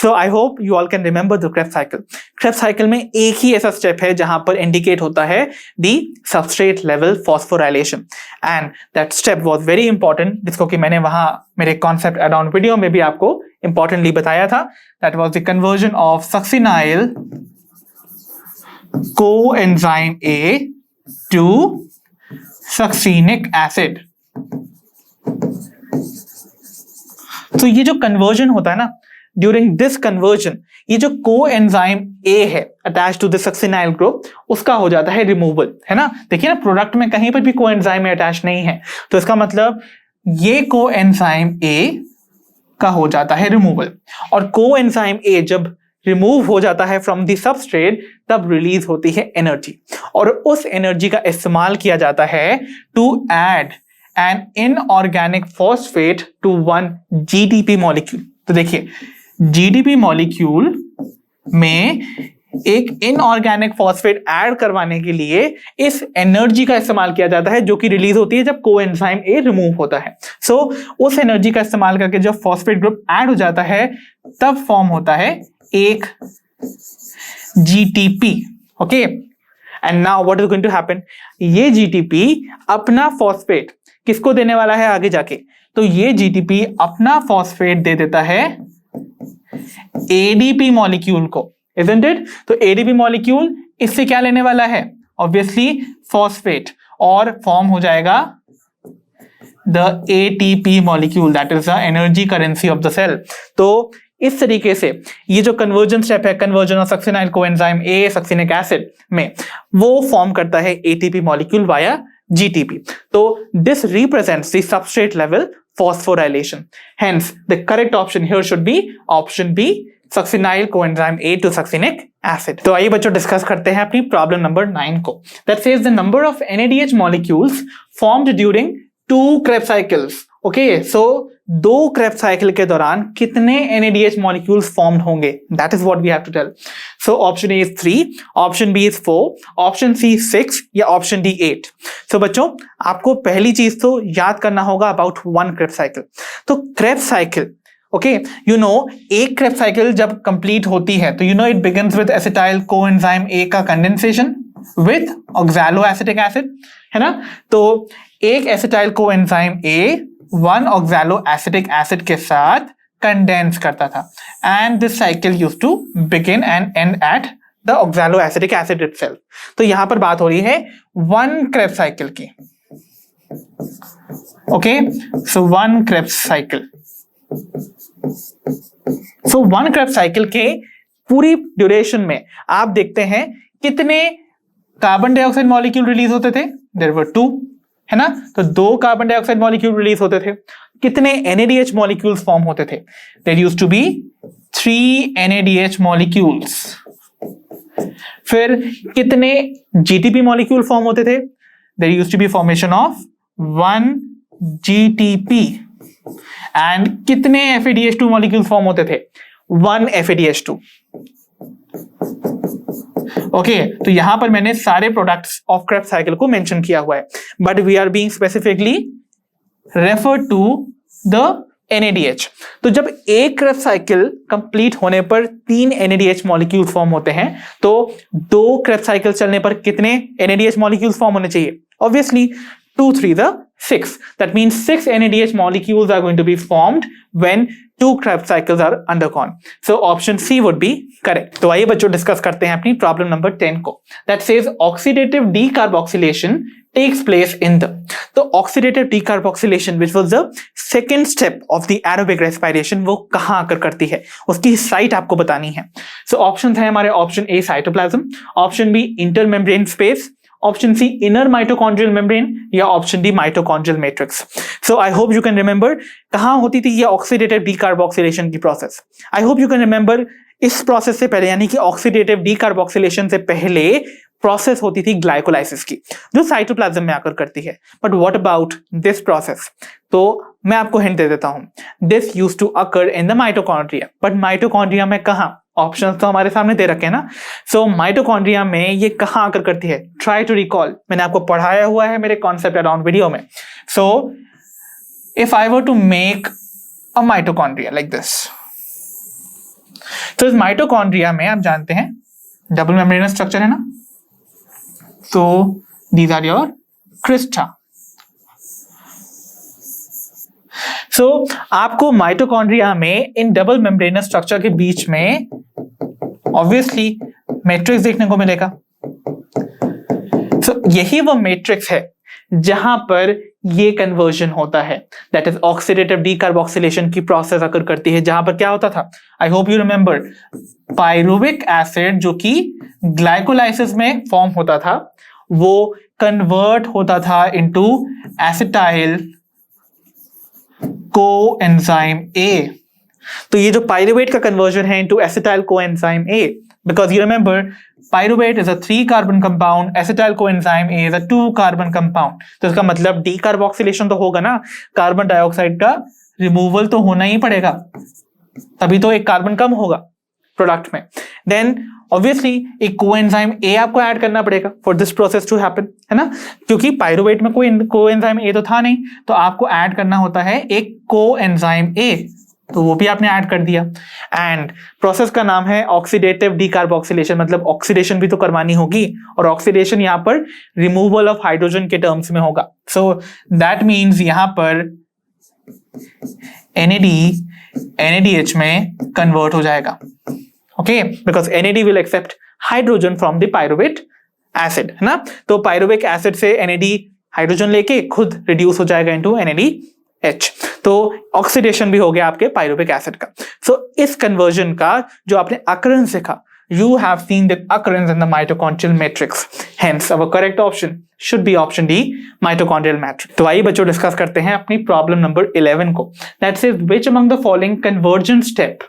So I hope you all can remember the Krebs cycle. Krebs cycle में एक ही ऐसा step है जहां पर indicate होता है the substrate level phosphorylation, and that step was very important, जिसको कि मैंने वहां मेरे कॉन्सेप्ट अराउंड वीडियो में भी आपको इंपॉर्टेंटली बताया था। That was the conversion of succinyl coenzyme A to succinic acid. तो ये जो कन्वर्जन होता है ना, ड्यूरिंग दिस कन्वर्जन ये जो कोएंजाइम ए है attach to the succinyl group उसका हो जाता है रिमूवल, है ना। देखिए ना प्रोडक्ट में कहीं पर भी कोएंजाइम अटैच नहीं है, तो इसका मतलब ये कोएंजाइम ए का हो जाता है रिमूवल, और कोएंजाइम ए जब रिमूव हो जाता है फ्रॉम द सबस्ट्रेट तब रिलीज होती है एनर्जी, और उस एनर्जी का इस्तेमाल किया जाता है to add an inorganic phosphate to one GDP molecule. तो देखिए जीडीपी मॉलिक्यूल में एक इनऑर्गेनिक फॉस्फेट ऐड करवाने के लिए इस एनर्जी का इस्तेमाल किया जाता है जो कि रिलीज होती है जब कोएंजाइम ए रिमूव होता है। सो उस एनर्जी का इस्तेमाल करके जब फॉस्फेट ग्रुप ऐड हो जाता है तब फॉर्म होता है एक GTP. Okay, and now what is going to happen, ये जीटीपी अपना फॉस्फेट किसको देने वाला है आगे जाके, तो ये जीटीपी अपना फॉस्फेट दे देता है एडीपी मॉलिक्यूल को, isn't it? तो एडीपी मॉलिक्यूल इससे क्या लेने वाला है, ऑब्वियसली फॉस्फेट, और फॉर्म हो जाएगा the ATP molecule, that is the energy currency of the cell. तो इस तरीके से ये जो कन्वर्जन स्टेप है, conversion of succinyl coenzyme A succinic acid में, वो फॉर्म करता है एटीपी मॉलिक्यूल वाया जीटीपी। तो this represents the substrate level phosphorylation. Hence, the correct option here should be option B, succinyl coenzyme A to succinic acid. तो आइए बच्चों discuss करते हैं अपनी प्रॉब्लम नंबर 9 को। That says the number of NADH molecules formed during 2 Krebs cycles. Okay, so 2 Krebs cycle के दौरान कितने NADH molecules formed होंगे? That is what we have to tell. So option A is 3, option B is 4, option C 6 या option D 8. So बच्चों आपको पहली चीज तो याद करना होगा about 1 Krebs cycle. तो Krebs cycle, okay, you know एक Krebs cycle जब कंप्लीट होती है तो you know it begins with acetyl coenzyme A का कंडेंसेशन विद ऑक्सैलोएसिटिक एसिड, है ना। तो एक acetyl coenzyme A 1 oxaloacetic acid के साथ कंडेंस करता था, and this cycle used to begin and end at the oxaloacetic acid itself. तो यहां पर बात हो रही है 1 Krebs cycle की। ओके, सो 1 Krebs cycle, सो 1 Krebs cycle के पूरी ड्यूरेशन में आप देखते हैं कितने कार्बन डाइऑक्साइड मॉलिक्यूल रिलीज होते थे, देयर वर 2, है ना। तो 2 कार्बन डाइऑक्साइड मॉलिक्यूल रिलीज होते थे। कितने NADH मॉलिक्यूल्स फॉर्म होते थे, there used to be 3 NADH molecules. फिर कितने GTP मॉलिक्यूल फॉर्म होते थे, there used to be formation of 1 GTP। And कितने FADH2 मॉलिक्यूल फॉर्म होते थे, 1 FADH2। ओके, तो यहां पर मैंने सारे प्रोडक्ट्स ऑफ Krebs cycle को मेंशन किया हुआ है, but we are being specifically referred to the NADH। तो जब एक Krebs cycle कंप्लीट होने पर 3 NADH मॉलिक्यूल फॉर्म होते हैं, तो 2 Krebs cycle चलने पर कितने NADH मॉलिक्यूल फॉर्म होने चाहिए, obviously 2 3 the 6. That means 6 NADH molecules are going to be formed when 2 Krebs cycles are undergone. So option C would be correct. तो आइए बच्चों डिस्कस करते हैं अपनी प्रॉब्लम नंबर 10 को। That says oxidative decarboxylation takes place in the, तो oxidative decarboxylation which was the second step of the aerobic respiration, वो कहाँ आकर करती है, उसकी साइट आपको बतानी है। So options है हमारे, option A cytoplasm, option B intermembrane space, option C inner mitochondrial membrane, या option D mitochondrial matrix. So I hope you can remember कहां होती थी ये ऑक्सीडेटिव डीकार्बोक्सिलेशन की process. I hope you can remember इस process से पहले, यानी कि ऑक्सीडेटिव डीकार्बोक्सिलेशन से पहले प्रोसेस होती थी ग्लाइकोलाइसिस की, जो साइटोप्लाज्म में आकर करती है। But what about this process, तो मैं आपको हिंट दे देता हूं, this used to occur in the mitochondria. But mitochondria में कहां, ऑप्शंस तो हमारे सामने दे रखे हैं ना। सो माइटोकॉन्ड्रिया में ये कहां आकर करती है, ट्राई टू रिकॉल, मैंने आपको पढ़ाया हुआ है मेरे कॉन्सेप्ट अराउंड वीडियो में। So if I were to make a mitochondria like this, तो इस माइटोकॉन्ड्रिया में आप जानते हैं डबल मेम्ब्रेनस स्ट्रक्चर है ना, so these are your crista. So आपको माइटोकॉन्ड्रिया में इन डबल मेम्ब्रेनस स्ट्रक्चर के बीच में ऑब्वियसली मैट्रिक्स देखने को मिलेगा। So यही वो मैट्रिक्स है जहां पर ये कन्वर्जन होता है, दैट इज ऑक्सीडेटिव डीकार्बोक्सिलेशन की प्रोसेस अकर करती है, जहां पर क्या होता था, आई hope you remember, pyruvic acid जो कि ग्लाइकोलाइसिस में फॉर्म होता था, वो कन्वर्ट होता था इनटू एसिटाइल कोएंजाइम ए, तो ये जो पायरुवेट का कन्वर्जन है into acetyl coenzyme A, because you remember pyruvate is a 3 carbon compound, acetyl coenzyme A is a 2 carbon compound. तो इसका मतलब डीकार्बोक्सिलेशन तो होगा ना, कार्बन डाइऑक्साइड का रिमूवल तो होना ही पड़ेगा, तभी तो एक कार्बन कम होगा प्रोडक्ट में। देन ऑब्वियसली एक कोएंजाइम ए आपको ऐड करना पड़ेगा for this process to happen, है ना, क्योंकि पायरुवेट में कोई कोएंजाइम ए तो था नहीं, तो आपको ऐड करना होता है एक कोएंजाइम ए, तो वो भी आपने ऐड कर दिया। एंड प्रोसेस का नाम है ऑक्सीडेटिव डीकार्बोक्सिलेशन, मतलब ऑक्सीडेशन भी तो करवानी होगी, और ऑक्सीडेशन यहाँ पर रिमूवल ऑफ हाइड्रोजन के टर्म्स में होगा। सो दैट मीन्स यहाँ पर NAD NADH में कन्वर्ट हो जाएगा, okay, because NAD will accept hydrogen from the pyruvate acid, है ना। तो पायरुविक एसिड से NAD हाइड्रोजन लेके खुद रिड्यूस हो जाएगा इनटू NADH, तो ऑक्सीडेशन भी हो गया आपके पायरुविक एसिड का। सो इस कन्वर्जन का जो आपने अकरेंस देखा, you have seen the occurrence in the mitochondrial matrix, hence our correct option should be option D, mitochondrial matrix। तो आइए बच्चों डिस्कस करते हैं अपनी प्रॉब्लम नंबर 11 को, that says which among the following conversion step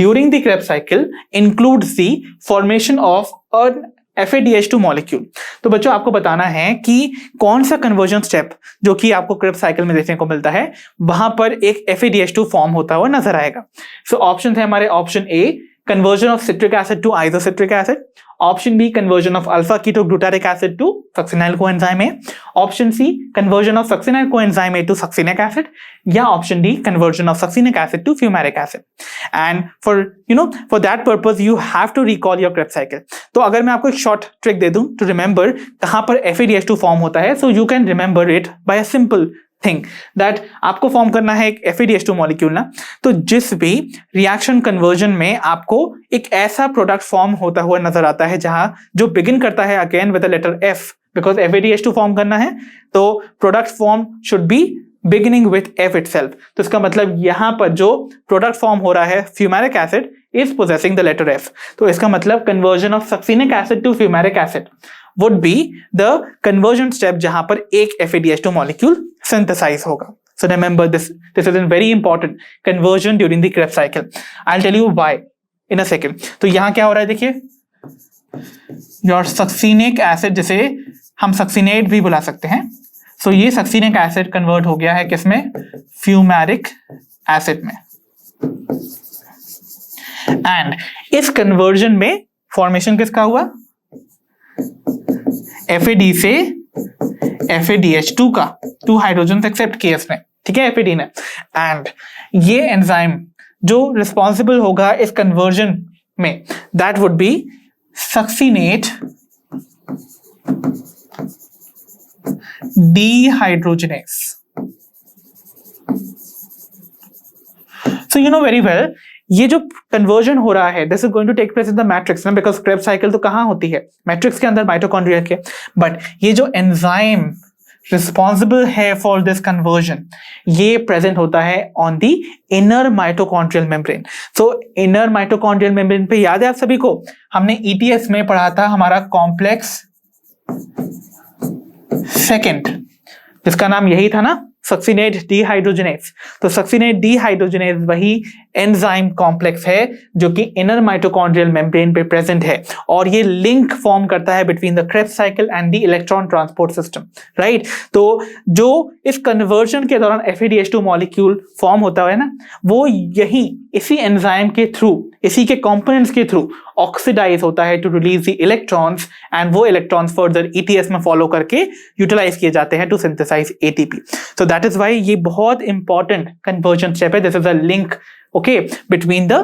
during the Krebs cycle includes the formation of an FADH2 molecule. तो बच्चों आपको बताना है कि कौन सा कन्वर्जन स्टेप जो कि आपको क्रेब्स साइकिल में देखने को मिलता है, वहां पर एक FADH2 फॉर्म होता हुआ नजर आएगा। सो ऑप्शन है हमारे, option A conversion of citric acid to isocitric acid, option B conversion of alpha ketoglutaric acid to succinyl coenzyme A, option C conversion of succinyl coenzyme A to succinic acid, या option D conversion of succinic acid to fumaric acid। and for that purpose you have to recall your Krebs cycle। तो अगर मैं आपको एक short trick दे दूं to remember कहां पर FADH2 form होता है, so you can remember it by a simple thing that आपको फॉर्म करना है एक FADH2 मॉलिक्यूल ना, तो जिस भी रिएक्शन कन्वर्जन में आपको एक ऐसा प्रोडक्ट फॉर्म होता हुआ नजर आता है जहां जो बिगिन करता है again with the letter F, because FADH2 form करना है तो product form should be beginning with F itself। तो इसका मतलब यहां पर जो प्रोडक्ट फॉर्म हो रहा है fumaric acid is possessing the letter F, तो इसका मतलब conversion of succinic acid to fumaric acid would be the conversion step जहां पर एक FADH2 molecule synthesize होगा। So remember this is a very important conversion during the Krebs cycle। I'll tell you why in a second। तो यहां क्या हो रहा है देखिए, your succinic acid जिसे हम सक्सिनेट भी बुला सकते हैं, so ये सक्सिनिक एसिड कन्वर्ट हो गया है किसमें, फ्यूमेरिक एसिड में। एंड इस कन्वर्जन में फॉर्मेशन किसका हुआ, FAD से FADH2 का, 2 हाइड्रोजन एक्सेप्ट किए इसने, ठीक है, FAD ने। एंड ये एंजाइम जो रिस्पॉन्सिबल होगा इस कन्वर्जन में, that would be succinate dehydrogenase. So you know very well, ये जो कन्वर्जन हो रहा है this is going to take place in the matrix ना, बिकॉज क्रेब्स साइकिल तो कहां होती है, मैट्रिक्स के अंदर, माइटोकॉन्ड्रिया के। बट ये जो एंजाइम रिस्पॉन्सिबल है फॉर दिस कन्वर्जन, ये प्रेजेंट होता है on the inner mitochondrial membrane. So inner mitochondrial membrane पे याद है आप सभी को, हमने ETS में पढ़ा था हमारा कॉम्प्लेक्स सेकेंड, जिसका नाम यही था ना, सक्सिनेट डिहाइड्रोजनेस। तो सक्सिनेट डिहाइड्रोजनेस वही एंजाइम कॉम्प्लेक्स है जो कि इनर माइटोकॉन्ड्रियल मेम्ब्रेन पे प्रेजेंट है, और ये लिंक फॉर्म करता है between the Krebs cycle and the electron transport system, right. तो जो इस कन्वर्जन के दौरान FADH2 मॉलिक्यूल फॉर्म होता है ना, वो यही इसी एंजाइम के थ्रू, इसी के कंपोनेंट्स के थ्रू ऑक्सीडाइज होता है to release the electrons, and वो इलेक्ट्रॉन्स फर्दर ETS में फॉलो करके यूटिलाइज किए जाते हैं to synthesize ATP। So that is why ये बहुत इंपॉर्टेंट कन्वर्जन स्टेप है। This is a link okay between the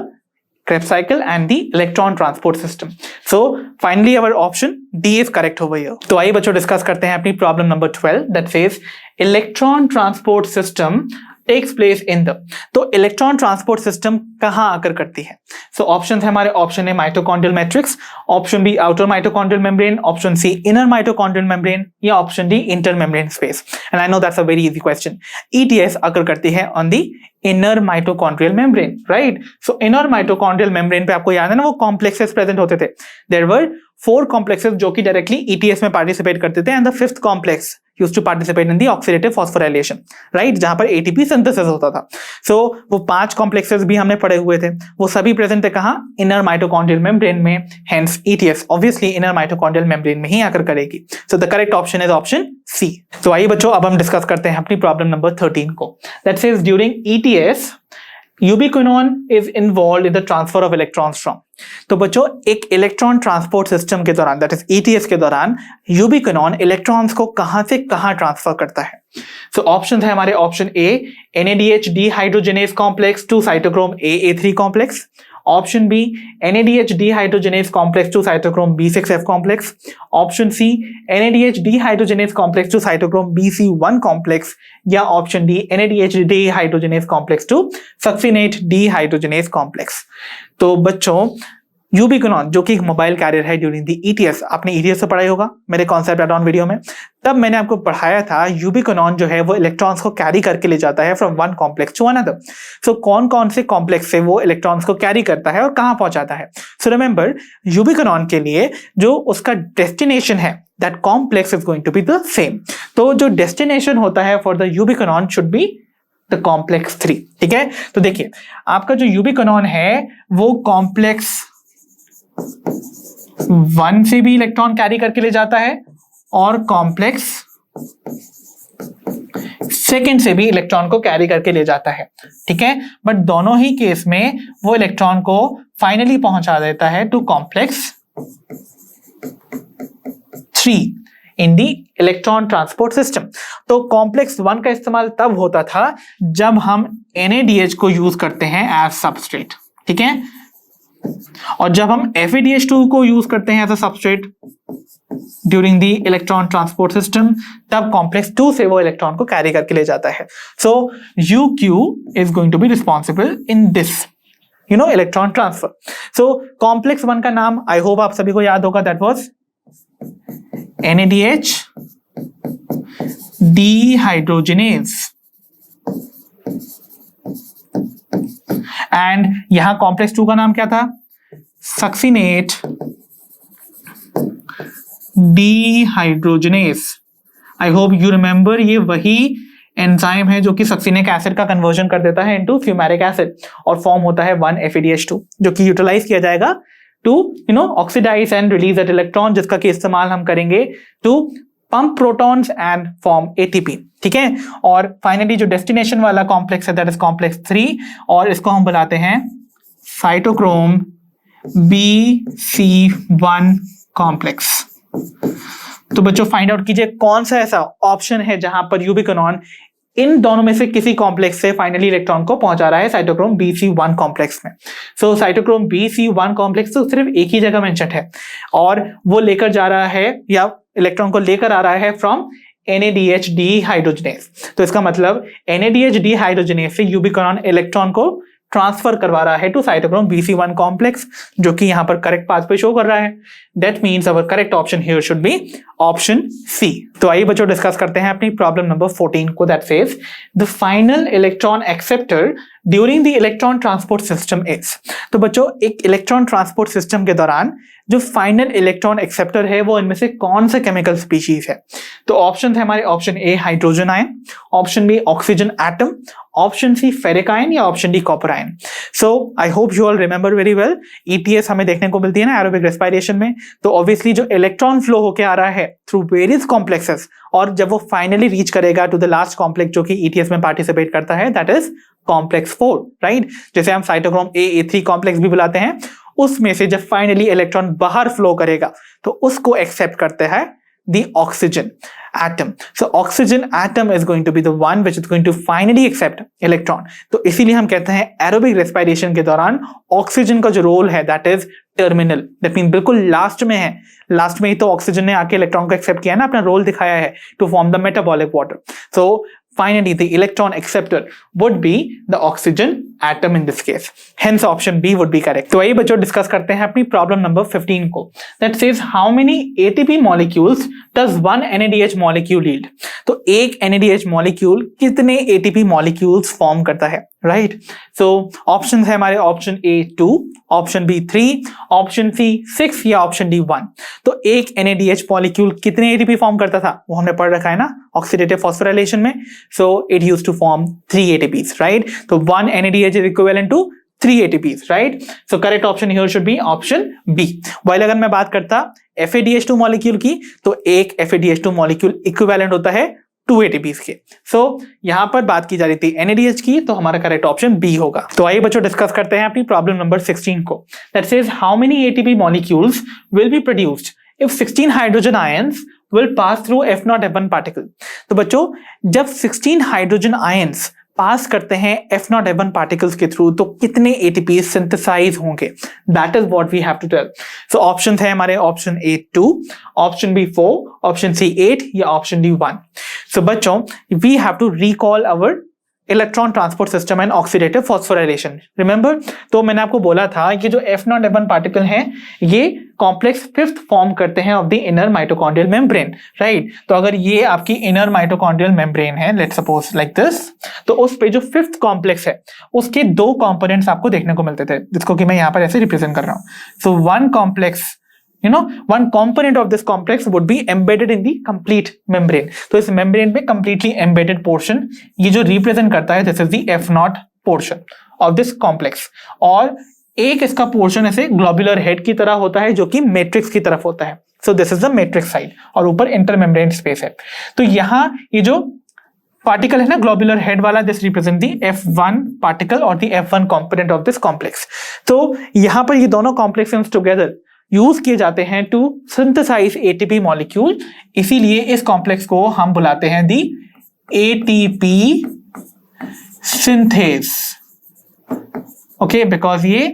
Krebs cycle and the electron transport system। So finally our option D is correct over here। तो आइए बच्चों discuss करते हैं अपनी problem number 12 that says electron transport system takes place in the, तो electron transport system कहां आकर करती है। सो ऑप्शन है हमारे, option A mitochondrial matrix, option B outer mitochondrial membrane, option C inner mitochondrial membrane, या option D inter membrane space. And I know that's a very easy question. ETS आकर करती है on the inner mitochondrial membrane, right. So inner mitochondrial membrane पे आपको याद है ना, वो कॉम्प्लेक्सेस प्रेजेंट होते थे। देयर वर 4 कॉम्प्लेक्सेस जो कि डायरेक्टली ETS में पार्टिसिपेट करते थे, and the 5th complex used to participate in the oxidative phosphorylation, right, जहां पर एटीपी सिंथेसिस होता था। सो वो 5 कॉम्प्लेक्सेस भी हमने पढ़े हुए थे, वो सभी प्रेजेंट है कहां? इनर माइटोकॉन्ड्रियल मेम्ब्रेन में, hence ETS obviously inner mitochondrial membrane में ही आकर करेगी। So the correct option is option C. तो आइए बच्चों अब हम डिस्कस करते हैं अपनी प्रॉब्लम नंबर 13 को। That says during ETS यूबिक्विनोन is involve in the transfer of electrons from. तो बच्चों एक इलेक्ट्रॉन ट्रांसपोर्ट सिस्टम के दौरान, दैट इज ईटीएस के दौरान, यूबिक्विनोन इलेक्ट्रॉन्स को कहां से कहां ट्रांसफर करता है? सो ऑप्शन है हमारे, option A NADH dehydrogenase complex to cytochrome AA3 complex, option B NADH dehydrogenase complex to cytochrome B6F complex, option C NADH dehydrogenase complex to cytochrome BC1 complex, या option D NADH dehydrogenase complex to succinate dehydrogenase complex. तो बच्चों ubiquinone जो कि एक mobile carrier है during the ETS, आपने ETS से पढ़ाई होगा मेरे कॉन्सेप्ट एड ऑन वीडियो में, तब मैंने आपको पढ़ाया था यूबिक्विनोन जो है वो इलेक्ट्रॉन्स को कैरी करके ले जाता है from one complex to another. So कौन कौन से कॉम्प्लेक्स से वो इलेक्ट्रॉन्स को कैरी करता है और कहां पहुंचाता है? सो रिमेंबर यूबिक्विनोन के लिए जो उसका डेस्टिनेशन है, that complex is going to be the same. तो जो डेस्टिनेशन होता है for the ubiquinone should be the complex 3, ठीक है। तो देखिए आपका जो यूबिक्विनोन है वो कॉम्प्लेक्स 1 से भी इलेक्ट्रॉन कैरी करके ले जाता है और कॉम्प्लेक्स 2 से भी इलेक्ट्रॉन को कैरी करके ले जाता है, ठीक है। बट दोनों ही केस में वो इलेक्ट्रॉन को फाइनली पहुंचा देता है to complex 3 in the electron transport system. तो कॉम्प्लेक्स 1 का इस्तेमाल तब होता था जब हम NADH को यूज करते हैं एज सबस्ट्रेट, ठीक है, और जब हम FADH2 को यूज करते हैं as a substrate during the electron transport system, तब कॉम्प्लेक्स 2 से वो इलेक्ट्रॉन को कैरी करके ले जाता है। So UQ is going to be responsible in this electron transfer. So complex 1 का नाम आई होप आप सभी को याद होगा, that was NADH dehydrogenase, and यहां कॉम्प्लेक्स 2 का नाम क्या था? Succinate dehydrogenase. I hope you remember, ये वही एंजाइम है जो कि सक्सिनिक एसिड का कन्वर्जन कर देता है इनटू फ्यूमेरिक एसिड और फॉर्म होता है 1-FADH2, जो कि यूटिलाइज किया जाएगा to oxidize and release that electron, जिसका कि इस्तेमाल हम करेंगे to pump protons and form ATP, ठीक है। और फाइनली जो डेस्टिनेशन वाला कॉम्प्लेक्स है दैट इज कॉम्प्लेक्स 3, और इसको हम बुलाते हैं साइटोक्रोम BC1 कॉम्प्लेक्स। तो बच्चों फाइंड आउट कीजिए कौन सा ऐसा ऑप्शन है जहां पर यूबिक्विनोन इन दोनों में से किसी कॉम्प्लेक्स से फाइनली इलेक्ट्रॉन को पहुंचा रहा है साइटोक्रोम BC1 कॉम्प्लेक्स में। सो साइटोक्रोम BC1 कॉम्प्लेक्स तो सिर्फ एक ही जगह मेंशन है और वो लेकर जा रहा है या इलेक्ट्रॉन को लेकर आ रहा है फ्रॉम NADH डिहाइड्रोजिनेज। तो इसका मतलब NADH डिहाइड्रोजिनेज से यूबिक्विनोन इलेक्ट्रॉन को ट्रांसफर करवा रहा है टू साइटोक्रोम BC1 कॉम्प्लेक्स, जो कि यहां पर करेक्ट पाथ पे शो कर रहा है। That means our correct option here should be option C. तो आइए बच्चों डिस्कस करते हैं अपनी प्रॉब्लम नंबर 14 को, that says the final electron acceptor during the electron transport system is. तो बच्चों एक इलेक्ट्रॉन ट्रांसपोर्ट सिस्टम के दौरान जो फाइनल इलेक्ट्रॉन एक्सेप्टर है वो इनमें से कौन सा केमिकल स्पीशीज है? तो ऑप्शन है हमारे, option A hydrogen ion, option B oxygen atom, option C ferric ion, या option D copper ion. So I hope you all remember very well, ETS हमें देखने को मिलती है ना एरोबिक रेस्पिरेशन में, तो ऑब्वियसली जो इलेक्ट्रॉन फ्लो होके आ रहा है थ्रू वेरियस कॉम्प्लेक्सेस, और जब वो फाइनली रीच करेगा टू द लास्ट कॉम्प्लेक्स जो कि ETS में पार्टिसिपेट करता है, दैट इज कॉम्प्लेक्स 4, राइट, जिसे हम साइटोक्रोम AA3 कॉम्प्लेक्स भी बुलाते हैं। उसमें से जब फाइनली इलेक्ट्रॉन बाहर फ्लो करेगा तो उसको एक्सेप्ट करते हैं the oxygen atom. So oxygen atom is going to be the one which is going to finally accept electron. तो इसीलिए हम कहते हैं एरोबिक रेस्पिरेशन के दौरान ऑक्सीजन का जो रोल है that is terminal, that mean बिल्कुल लास्ट में है, लास्ट में ही तो ऑक्सीजन ने आके इलेक्ट्रॉन को एक्सेप्ट किया है ना, अपना रोल दिखाया है to form the metabolic water. So finally the electron acceptor would be the oxygen atom in this case, hence option B would be correct. तो आइए बच्चों डिस्कस करते हैं अपनी प्रॉब्लम नंबर 15 को, that says how many ATP molecules does one NADH molecule yield? तो एक NADH molecule कितने ATP molecules फॉर्म करता है? राइट। सो ऑप्शन है हमारे option A 2, option B 3, option C 6 या ऑप्शन डी 1। तो एक NADH मॉलिक्यूल कितने ATP फॉर्म करता था वो हमने पढ़ रखा है ना ऑक्सीडेटिव फॉस्फोराइलेशन में। So it used to form 3 ATPs, right. तो 1 NADH is equivalent to 3 ATPs, right. So correct option here should be option B. While अगर मैं बात करता FADH2 मॉलिक्यूल की, तो एक FADH2 मॉलिक्यूल इक्विवेलेंट होता है 2 ATPs के। सो यहां पर बात की जा रही थी NADH की, तो हमारा करेक्ट ऑप्शन बी होगा। तो आइए बच्चों डिस्कस करते हैं अपनी प्रॉब्लम नंबर 16 को। That says how many ATP molecules will be produced if 16 hydrogen ions will pass through F0 F1 particle. तो बच्चों जब 16 हाइड्रोजन आयंस पास करते हैं F0 F1 पार्टिकल्स के थ्रू, तो कितने ATP सिंथेसाइज होंगे, that is what we have to tell. So option है हमारे option A 2, option B 4, option C 8 या ऑप्शन डी 1। सो बच्चों we have to recall our electron transport system and oxidative phosphorylation. Remember, तो मैंने आपको बोला था कि जो F0 F1 पार्टिकल हैं ये कॉम्प्लेक्स फिफ्थ फॉर्म करते हैं of the inner mitochondrial membrane, right. तो अगर ये आपकी इनर माइटोकॉन्ड्रियल मेम्ब्रेन है, लेट्स सपोज लाइक दिस, तो उस पे जो फिफ्थ कॉम्प्लेक्स है उसके 2 कंपोनेंट्स आपको देखने को मिलते थे, जिसको कि मैं यहाँ पर ऐसे रिप्रेजेंट कर रहा हूँ। So one complex, one component of this complex would be embedded in the complete membrane। तो इस membrane में completely embedded portion ये जो represent करता है, this is the F0 portion of this complex। और एक इसका portion ऐसे globular head की तरह होता है जो कि matrix की तरफ होता है। So this is the matrix side और ऊपर intermembrane space है। तो यहाँ ये जो पार्टिकल है ना ग्लोबुलर हेड वाला, this represent the F1 particle और दी F1 component of this complex. तो यहाँ पर ये दोनों कॉम्प्लेक्सेस टुगेदर यूज किए जाते हैं टू सिंथेसाइज ATP मॉलिक्यूल, इसीलिए इस कॉम्प्लेक्स को हम बुलाते हैं दी ATP सिंथेस। ओके, बिकॉज ये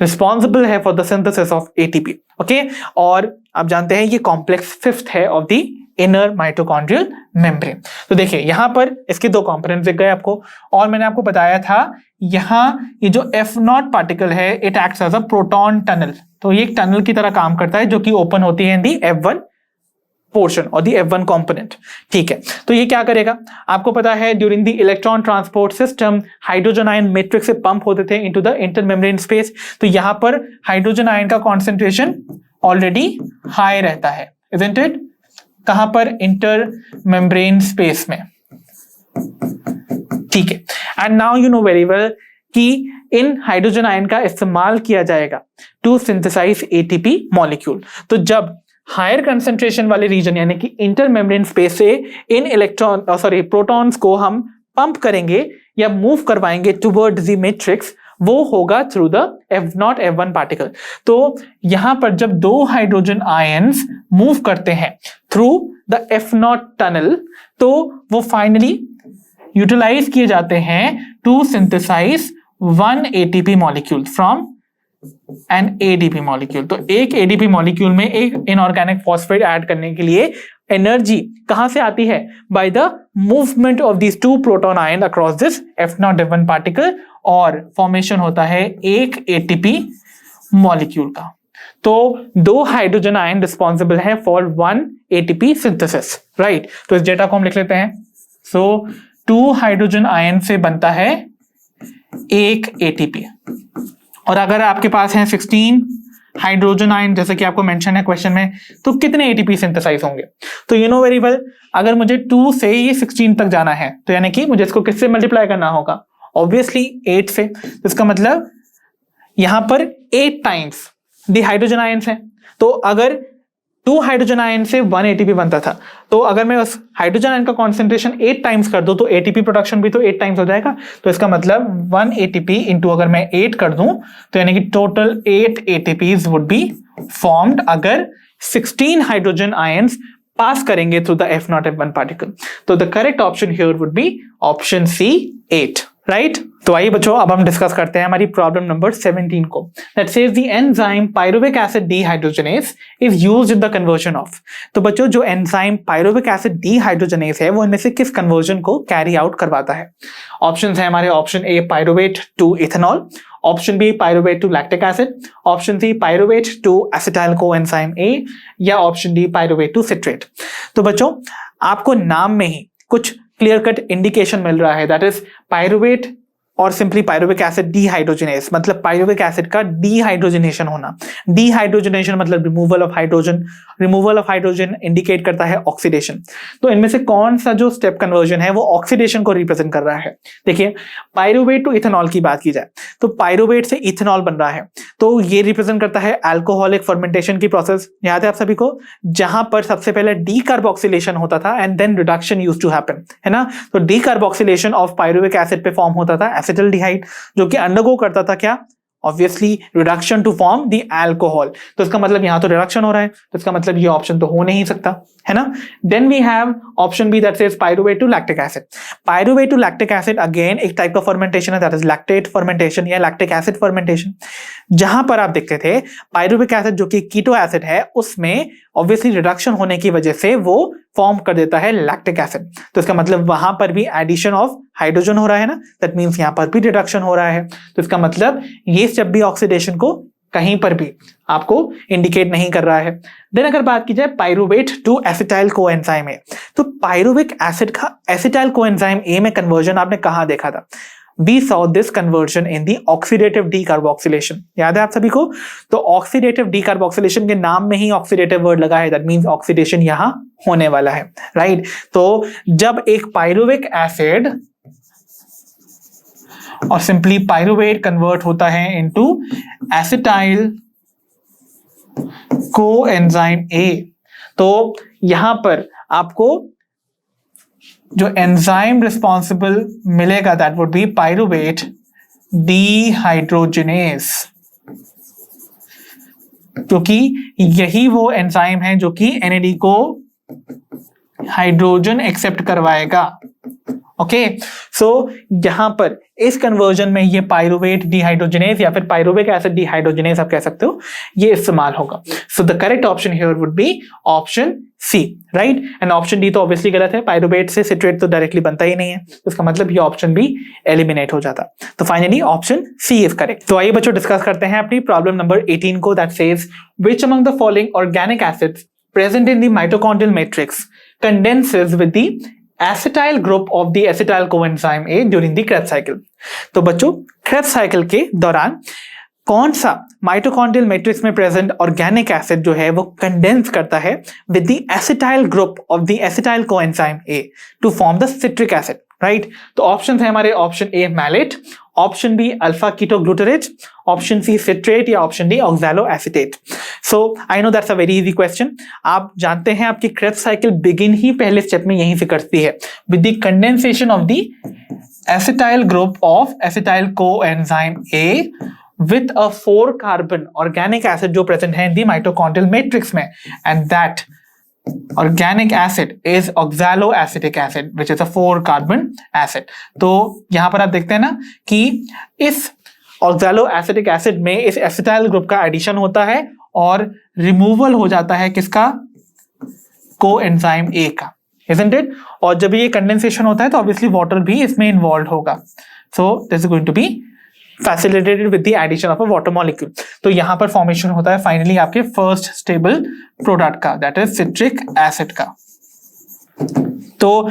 रिस्पॉन्सिबल है for the synthesis of ATP। Okay, और आप जानते हैं ये कॉम्प्लेक्स फिफ्थ है of the inner mitochondrial membrane. तो देखिए यहां पर इसके 2 कंपोनेंट्स दिख गए आपको, और मैंने आपको बताया था यहां ये जो F0 पार्टिकल है it acts as a proton tunnel. तो ये एक टनल की तरह काम करता है जो कि ओपन होती है इन दी F1 पोर्शन और दी F1 कंपोनेंट। ठीक है, तो ये क्या करेगा, आपको पता है during the electron transport system hydrogen ion matrix से पंप होते थे इनटू द इंटरमेम्ब्रेन स्पेस। तो यहां पर हाइड्रोजन आयन का कॉन्सेंट्रेशन ऑलरेडी हाई रहता है, इजंट इट? कहां पर? इंटर मेम्ब्रेन स्पेस में। ठीक है, and now you know very well कि इन हाइड्रोजन आयन का इस्तेमाल किया जाएगा टू सिंथेसाइज ATP मॉलिक्यूल। तो जब हायर कंसेंट्रेशन वाले रीजन यानी कि इंटर मेम्ब्रेन स्पेस से इन प्रोटॉन्स को हम पंप करेंगे या मूव करवाएंगे टुवर्ड्स द मैट्रिक्स, वो होगा through the F0 F1 particle. तो यहां पर जब 2 हाइड्रोजन आयंस मूव करते हैं थ्रू द F0 टनल, तो वो फाइनली यूटिलाइज किए जाते हैं to synthesize 1 ATP molecule from an ADP molecule. तो एक ADP मॉलिक्यूल में एक इनऑर्गेनिक फॉस्फेट ऐड करने के लिए एनर्जी कहां से आती है? By the movement of these 2 proton ion across this F0 F1 particle, और फॉर्मेशन होता है एक ATP मॉलिक्यूल का। तो 2 हाइड्रोजन आयन रिस्पॉन्सिबल है फॉर 1 ATP सिंथेसिस, राइट। तो इस डेटा को हम लिख लेते हैं। सो 2 हाइड्रोजन आयन से बनता है एक ATP, और अगर आपके पास है 16 हाइड्रोजन आयन जैसे कि आपको मेंशन है क्वेश्चन में, तो कितने ATP सिंथेसाइज होंगे? तो यू नो वेरी वेल, अगर मुझे 2 से ये 16 तक जाना है तो यानी कि मुझे इसको किससे मल्टीप्लाई करना होगा? ऑब्वियसली 8 से। तो इसका मतलब यहां पर 8 टाइम्स दी हाइड्रोजन आयंस है। तो अगर 2 हाइड्रोजन आयन से 1 ATP बनता था, तो अगर मैं उस हाइड्रोजन आयन का कॉन्सेंट्रेशन 8 टाइम्स कर दूं तो ATP प्रोडक्शन भी तो 8 टाइम्स हो जाएगा। तो इसका मतलब 1 ATP इंटू अगर मैं 8 कर दूं तो यानी कि total 8 ATPs would be formed अगर 16 हाइड्रोजन आयंस पास करेंगे through the F0 F1 particle. तो the correct option here would be option C 8, right. तो आइए बच्चों अब हम डिस्कस करते हैं हमारी प्रॉब्लम नंबर 17 को। That says the enzyme pyruvic acid dehydrogenase is used in the conversion of. तो बच्चों जो एंजाइम पायरुविक एसिड डीहाइड्रोजनेज है वो इनमें से किस कन्वर्जन को कैरी आउट करवाता है? ऑप्शंस है हमारे option A pyruvate to ethanol, option B pyruvate to lactic acid, option C pyruvate to acetyl coenzyme A, या option D pyruvate to citrate. तो बच्चों आपको नाम में ही कुछ क्लियर कट इंडिकेशन मिल रहा है, दैट इज पायरुवेट और सिंपली पायरुविक एसिड डीहाइड्रोजिनेस, मतलब पायरुविक एसिड का डीहाइड्रोजनेशन होना। डीहाइड्रोजनेशन मतलब removal of hydrogen, removal of hydrogen indicate करता है ऑक्सीडेशन। तो इनमें से कौन सा जो स्टेप कन्वर्जन है वो ऑक्सीडेशन को रिप्रेजेंट कर रहा है? देखिए, पायरुवेट टू इथेनॉल की बात की जाए तो पायरुवेट से इथेनॉल बन रहा है, तो ये रिप्रेजेंट करता है अल्कोहलिक फर्मेंटेशन की प्रोसेस। याद है आप सभी को, जहां पर सबसे पहले डीकार्बोक्सिलेशन होता था and then reduction used to happen, है ना। तो डीकार्बोक्सिलेशन ऑफ पायरुविक एसिड पे फॉर्म होता था एसिटल्डिहाइड, जो कि अंडरगो करता था क्या? Obviously reduction to form the alcohol. तो इसका मतलब यहां तो रिडक्शन हो रहा है, तो इसका मतलब ये ऑप्शन तो हो नहीं सकता, है ना। Then we have option B that says pyruvate to lactic acid. Pyruvate to lactic acid again एक टाइप का फर्मेंटेशन है, दैट इज लैक्टेट फर्मेंटेशन या लैक्टिक एसिड फर्मेंटेशन, जहां पर आप देखते थे पायरुविक एसिड जो कि कीटो एसिड है उसमें ऑब्वियसली रिडक्शन होने की वजह से वो फॉर्म कर देता है लैक्टिक एसिड। तो इसका मतलब वहां पर भी एडिशन ऑफ हाइड्रोजन हो रहा है ना, दैट मींस यहां पर भी रिडक्शन हो रहा है। तो इसका मतलब ये स्टेप भी ऑक्सीडेशन को कहीं पर भी आपको इंडिकेट नहीं कर रहा है। देन अगर बात की जाए pyruvate to acetyl coenzyme A, तो पायरुविक एसिड का एसिटाइल कोएंजाइम ए में कन्वर्जन आपने कहां देखा था? We saw this conversion in the oxidative decarboxylation। याद है आप सभी को? तो ऑक्सीडेटिव डीकार्बोक्सिलेशन के नाम में ही ऑक्सीडेटिव वर्ड लगा है, दैट मींस ऑक्सीडेशन यहां होने वाला है, राइट। तो जब एक पायरुविक एसिड और सिंपली पायरुवेट कन्वर्ट होता है इनटू एसिटाइल कोएंजाइम ए, तो यहां पर आपको जो एंजाइम रिस्पॉन्सिबल मिलेगा that would B pyruvate dehydrogenase, क्योंकि यही वो एंजाइम है जो कि NAD को हाइड्रोजन एक्सेप्ट करवाएगा। ओके, सो यहां पर इस कन्वर्जन में ये पायरुवेट डीहाइड्रोजिनेस या फिर पायरुविक एसिड डीहाइड्रोजिनेस आप कह सकते हो, ये इस्तेमाल होगा। So the correct option here would be option C, right. And option D तो ऑब्वियसली गलत है, पायरुवेट से सिट्रेट तो डायरेक्टली बनता ही नहीं है, तो इसका मतलब ये ऑप्शन भी एलिमिनेट हो जाता। तो finally option C is correct. तो आइए बच्चों डिस्कस करते हैं अपनी प्रॉब्लम नंबर 18 को, that says which among the following organic acids present in the mitochondrial matrix condenses with the acetyl group of the acetyl coenzyme A during the Krebs cycle. तो बच्चों Krebs cycle के दौरान कौन सा mitochondrial matrix में present organic acid जो है वो कंडेंस करता है with the acetyl group of the acetyl coenzyme A to form the citric acid, right. तो ऑप्शन है हमारे option A malate, option B alpha ketoglutarate, option C citrate या option D oxaloacetate. So I know that's a very easy question. आप जानते हैं आपकी Krebs cycle begin ही पहले step में यहीं से करती है with the condensation of the acetyl group of acetyl coenzyme A with a 4 carbon organic acid जो present है in the mitochondrial matrix में, and that organic acid is oxaloacetic acid which is a 4 carbon acid। तो यहां पर आप देखते हैं ना कि इस oxaloacetic acid में इस acetyl ग्रुप का एडिशन होता है और रिमूवल हो जाता है किसका? कोएंजाइम ए का, isn't it? और जब ये कंडेंसेशन होता है तो ऑब्वियसली वाटर भी इसमें इन्वॉल्व होगा, so this is going to be facilitated with the addition of a water molecule। तो यहां पर फॉर्मेशन होता है फाइनली आपके फर्स्ट स्टेबल प्रोडक्ट का, दैट इज सिट्रिक एसिड का। तो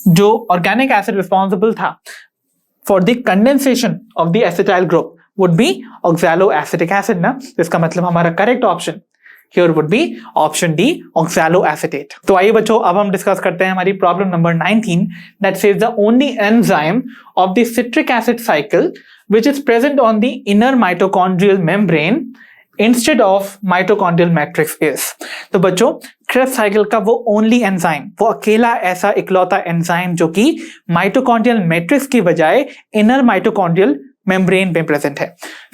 जो ऑर्गेनिक एसिड रिस्पॉन्सिबल था for the condensation of the acetyl group would be oxaloacetic acid ना, तो इसका मतलब हमारा correct option here would be option D oxaloacetate। तो आइए बच्चों अब हम डिस्कस करते हैं हमारी problem number 19 that says the only enzyme of the citric acid cycle which is present on the inner mitochondrial membrane instead of mitochondrial matrix is। तो बच्चों क्रेब्स साइकिल का वो ओनली एंजाइम, वो अकेला ऐसा इकलौता एंजाइम जो कि माइटोकॉन्ड्रियल मैट्रिक्स की बजाय इनर माइटोकॉन्ड्रियल मेम्ब्रेन पे प्रेजेंट है।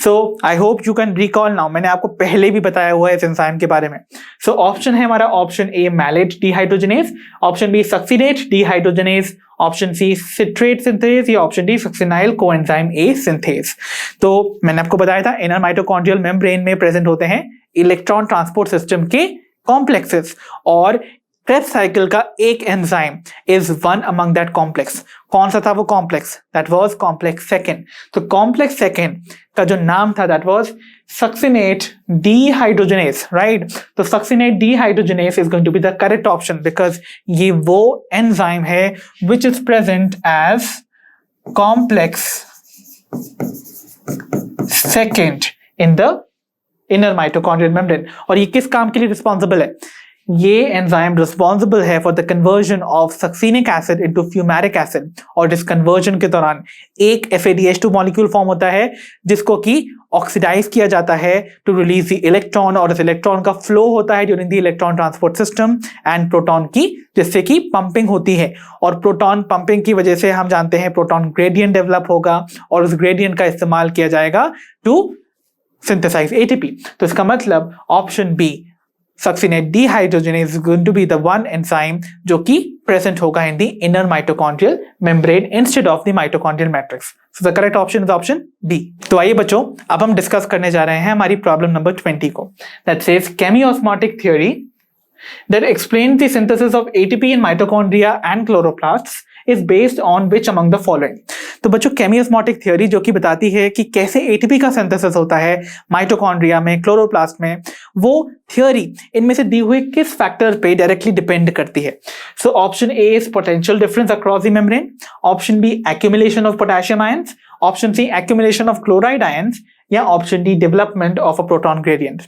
So I hope you can recall now, मैंने आपको पहले भी बताया हुआ है इस एंजाइम के बारे में। सो ऑप्शन है हमारा option A malate dehydrogenase, option B succinate dehydrogenase, option C citrate synthase या option D succinyl coenzyme A synthase. तो मैंने आपको बताया था इनर माइटोकॉन्ड्रियल मेम्ब्रेन में प्रेजेंट होते हैं इलेक्ट्रॉन ट्रांसपोर्ट सिस्टम के कॉम्प्लेक्सेस और क्रेब्स साइकिल का एक enzyme is one among that complex. कौन सा था वो complex? That was complex second. तो कॉम्प्लेक्स सेकंड का जो नाम था that was succinate dehydrogenase, right. तो succinate dehydrogenase is going to be the correct option because ये वो एंजाइम है which is present as complex second in the inner mitochondrial membrane. और ये किस काम के लिए रिस्पॉन्सिबल है? ये एंजाइम रिस्पॉन्सिबल है for the conversion of succinic acid into fumaric acid. और इस कन्वर्जन के दौरान एक FADH2 मॉलिक्यूल फॉर्म होता है जिसको कि ऑक्सीडाइज किया जाता है टू रिलीज द इलेक्ट्रॉन, और इस इलेक्ट्रॉन का फ्लो होता है during the electron transport system and proton की, जिससे कि पंपिंग होती है। और प्रोटॉन पंपिंग की वजह से हम जानते हैं प्रोटॉन ग्रेडियंट डेवलप होगा और उस ग्रेडियंट का इस्तेमाल किया जाएगा टू सिंथेसाइज ATP। तो इसका मतलब option B, succinate dehydrogenase is going to be the one enzyme जो कि प्रेजेंट होगा in the inner mitochondrial membrane instead of the mitochondrial matrix. So the correct option is option B. तो आइए बच्चों, अब हम डिस्कस करने जा रहे हैं हमारी प्रॉब्लम नंबर 20 को, that says chemiosmotic theory that explains the synthesis of ATP in mitochondria and chloroplasts is based on which among the following। तो बच्चों, केमियोस्मोटिक थ्योरी जो कि बताती है कि कैसे ATP का सिंथेसिस होता है माइटोकॉन्ड्रिया में, क्लोरोप्लास्ट में, वो थ्योरी इनमें से दी हुई किस फैक्टर पे डायरेक्टली डिपेंड करती है? So option A is potential difference across the membrane, option B accumulation of potassium ions, option C accumulation of chloride ions, या option D development of a proton gradient.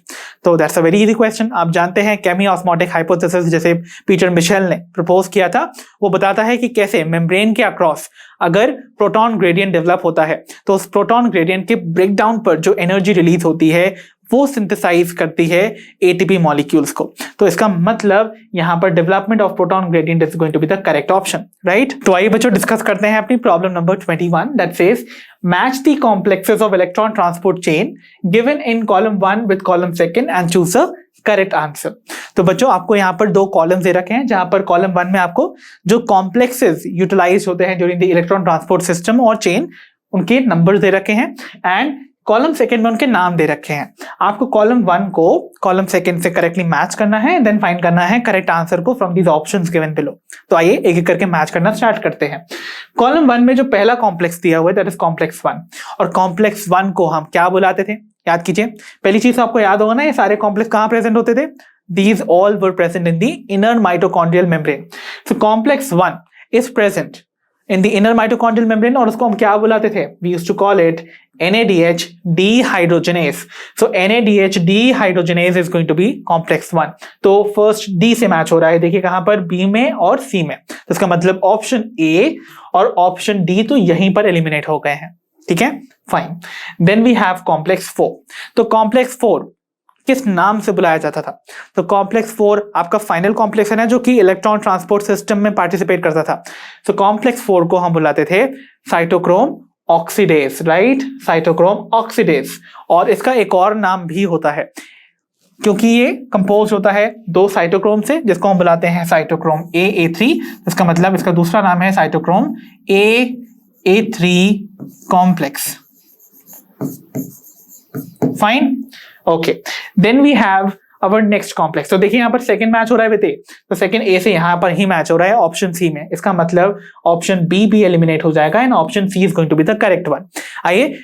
तो that's a very easy question. आप जानते हैं chemiosmotic hypothesis जैसे Peter Mitchell ने propose किया था, वो बताता है कि कैसे मेम्ब्रेन के अक्रॉस अगर प्रोटॉन ग्रेडियंट डेवलप होता है तो उस प्रोटॉन ग्रेडियंट के ब्रेकडाउन पर जो एनर्जी रिलीज होती है वो सिंथेसाइज करती है ATP मॉलिक्यूल्स को। तो इसका मतलब यहां पर development of proton gradient is going to be the correct option, right? तो आइए बच्चों डिस्कस करते हैं अपनी problem number 21, that says match the complexes of electron transport chain given in column 1 with column 2 and choose a correct answer. तो बच्चों, आपको यहाँ पर दो कॉलम दे रखे हैं, जहां पर कॉलम 1 में आपको जो कॉम्प्लेक्सेस यूटिलाइज होते हैं during the electron transport system और चेन, उनके नंबर दे रखे हैं, एंड कॉलम 2 में उनके नाम दे रखे हैं। आपको कॉलम 1 को कॉलम 2 से करेक्टली मैच करना है, देन फाइंड करना है करेक्ट आंसर को from these options given below. तो आइए एक एक करके मैच करना स्टार्ट करते हैं। कॉलम 1 में जो पहला कॉम्प्लेक्स दिया हुआ है दैट इज कॉम्प्लेक्स 1, और कॉम्प्लेक्स 1 को हम क्या बुलाते थे? याद कीजिए, पहली चीज आपको याद होगा ना, ये सारे कॉम्प्लेक्स कहां प्रेजेंट होते थे? These all were present in the inner mitochondrial membrane. So complex 1 is present in the inner mitochondrial membrane, और उसको हम क्या बुलाते थे? We used to call it NADH dehydrogenase. So NADH dehydrogenase is going to be complex 1. तो first D से match हो रहा है, देखिए कहां पर? B में और C में। तो इसका मतलब ऑप्शन A और ऑप्शन D तो यहीं पर एलिमिनेट हो गए हैं, ठीक है, fine. Then we have complex 4। तो कॉम्प्लेक्स 4 किस नाम से बुलाया जाता था? तो कॉम्प्लेक्स 4 आपका फाइनल कॉम्प्लेक्स है ना, जो कि इलेक्ट्रॉन ट्रांसपोर्ट सिस्टम में पार्टिसिपेट करता था। तो कॉम्प्लेक्स 4 को हम बुलाते थे cytochrome oxidase, right? Cytochrome oxidase. और इसका एक और नाम भी होता है, क्योंकि ये कंपोज होता है दो साइटोक्रोम से, जिसको हम बुलाते हैं साइटोक्रोम A3। इसका मतलब इसका दूसरा नाम है cytochrome A3 complex, fine, okay. Then we have our next complex. तो देखिए यहाँ पर सेकंड मैच हो रहा है विद A, तो सेकंड A से यहाँ पर ही मैच हो रहा है ऑप्शन C में। इसका मतलब ऑप्शन B भी एलिमिनेट हो जाएगा and option C is going to be the correct one. आइए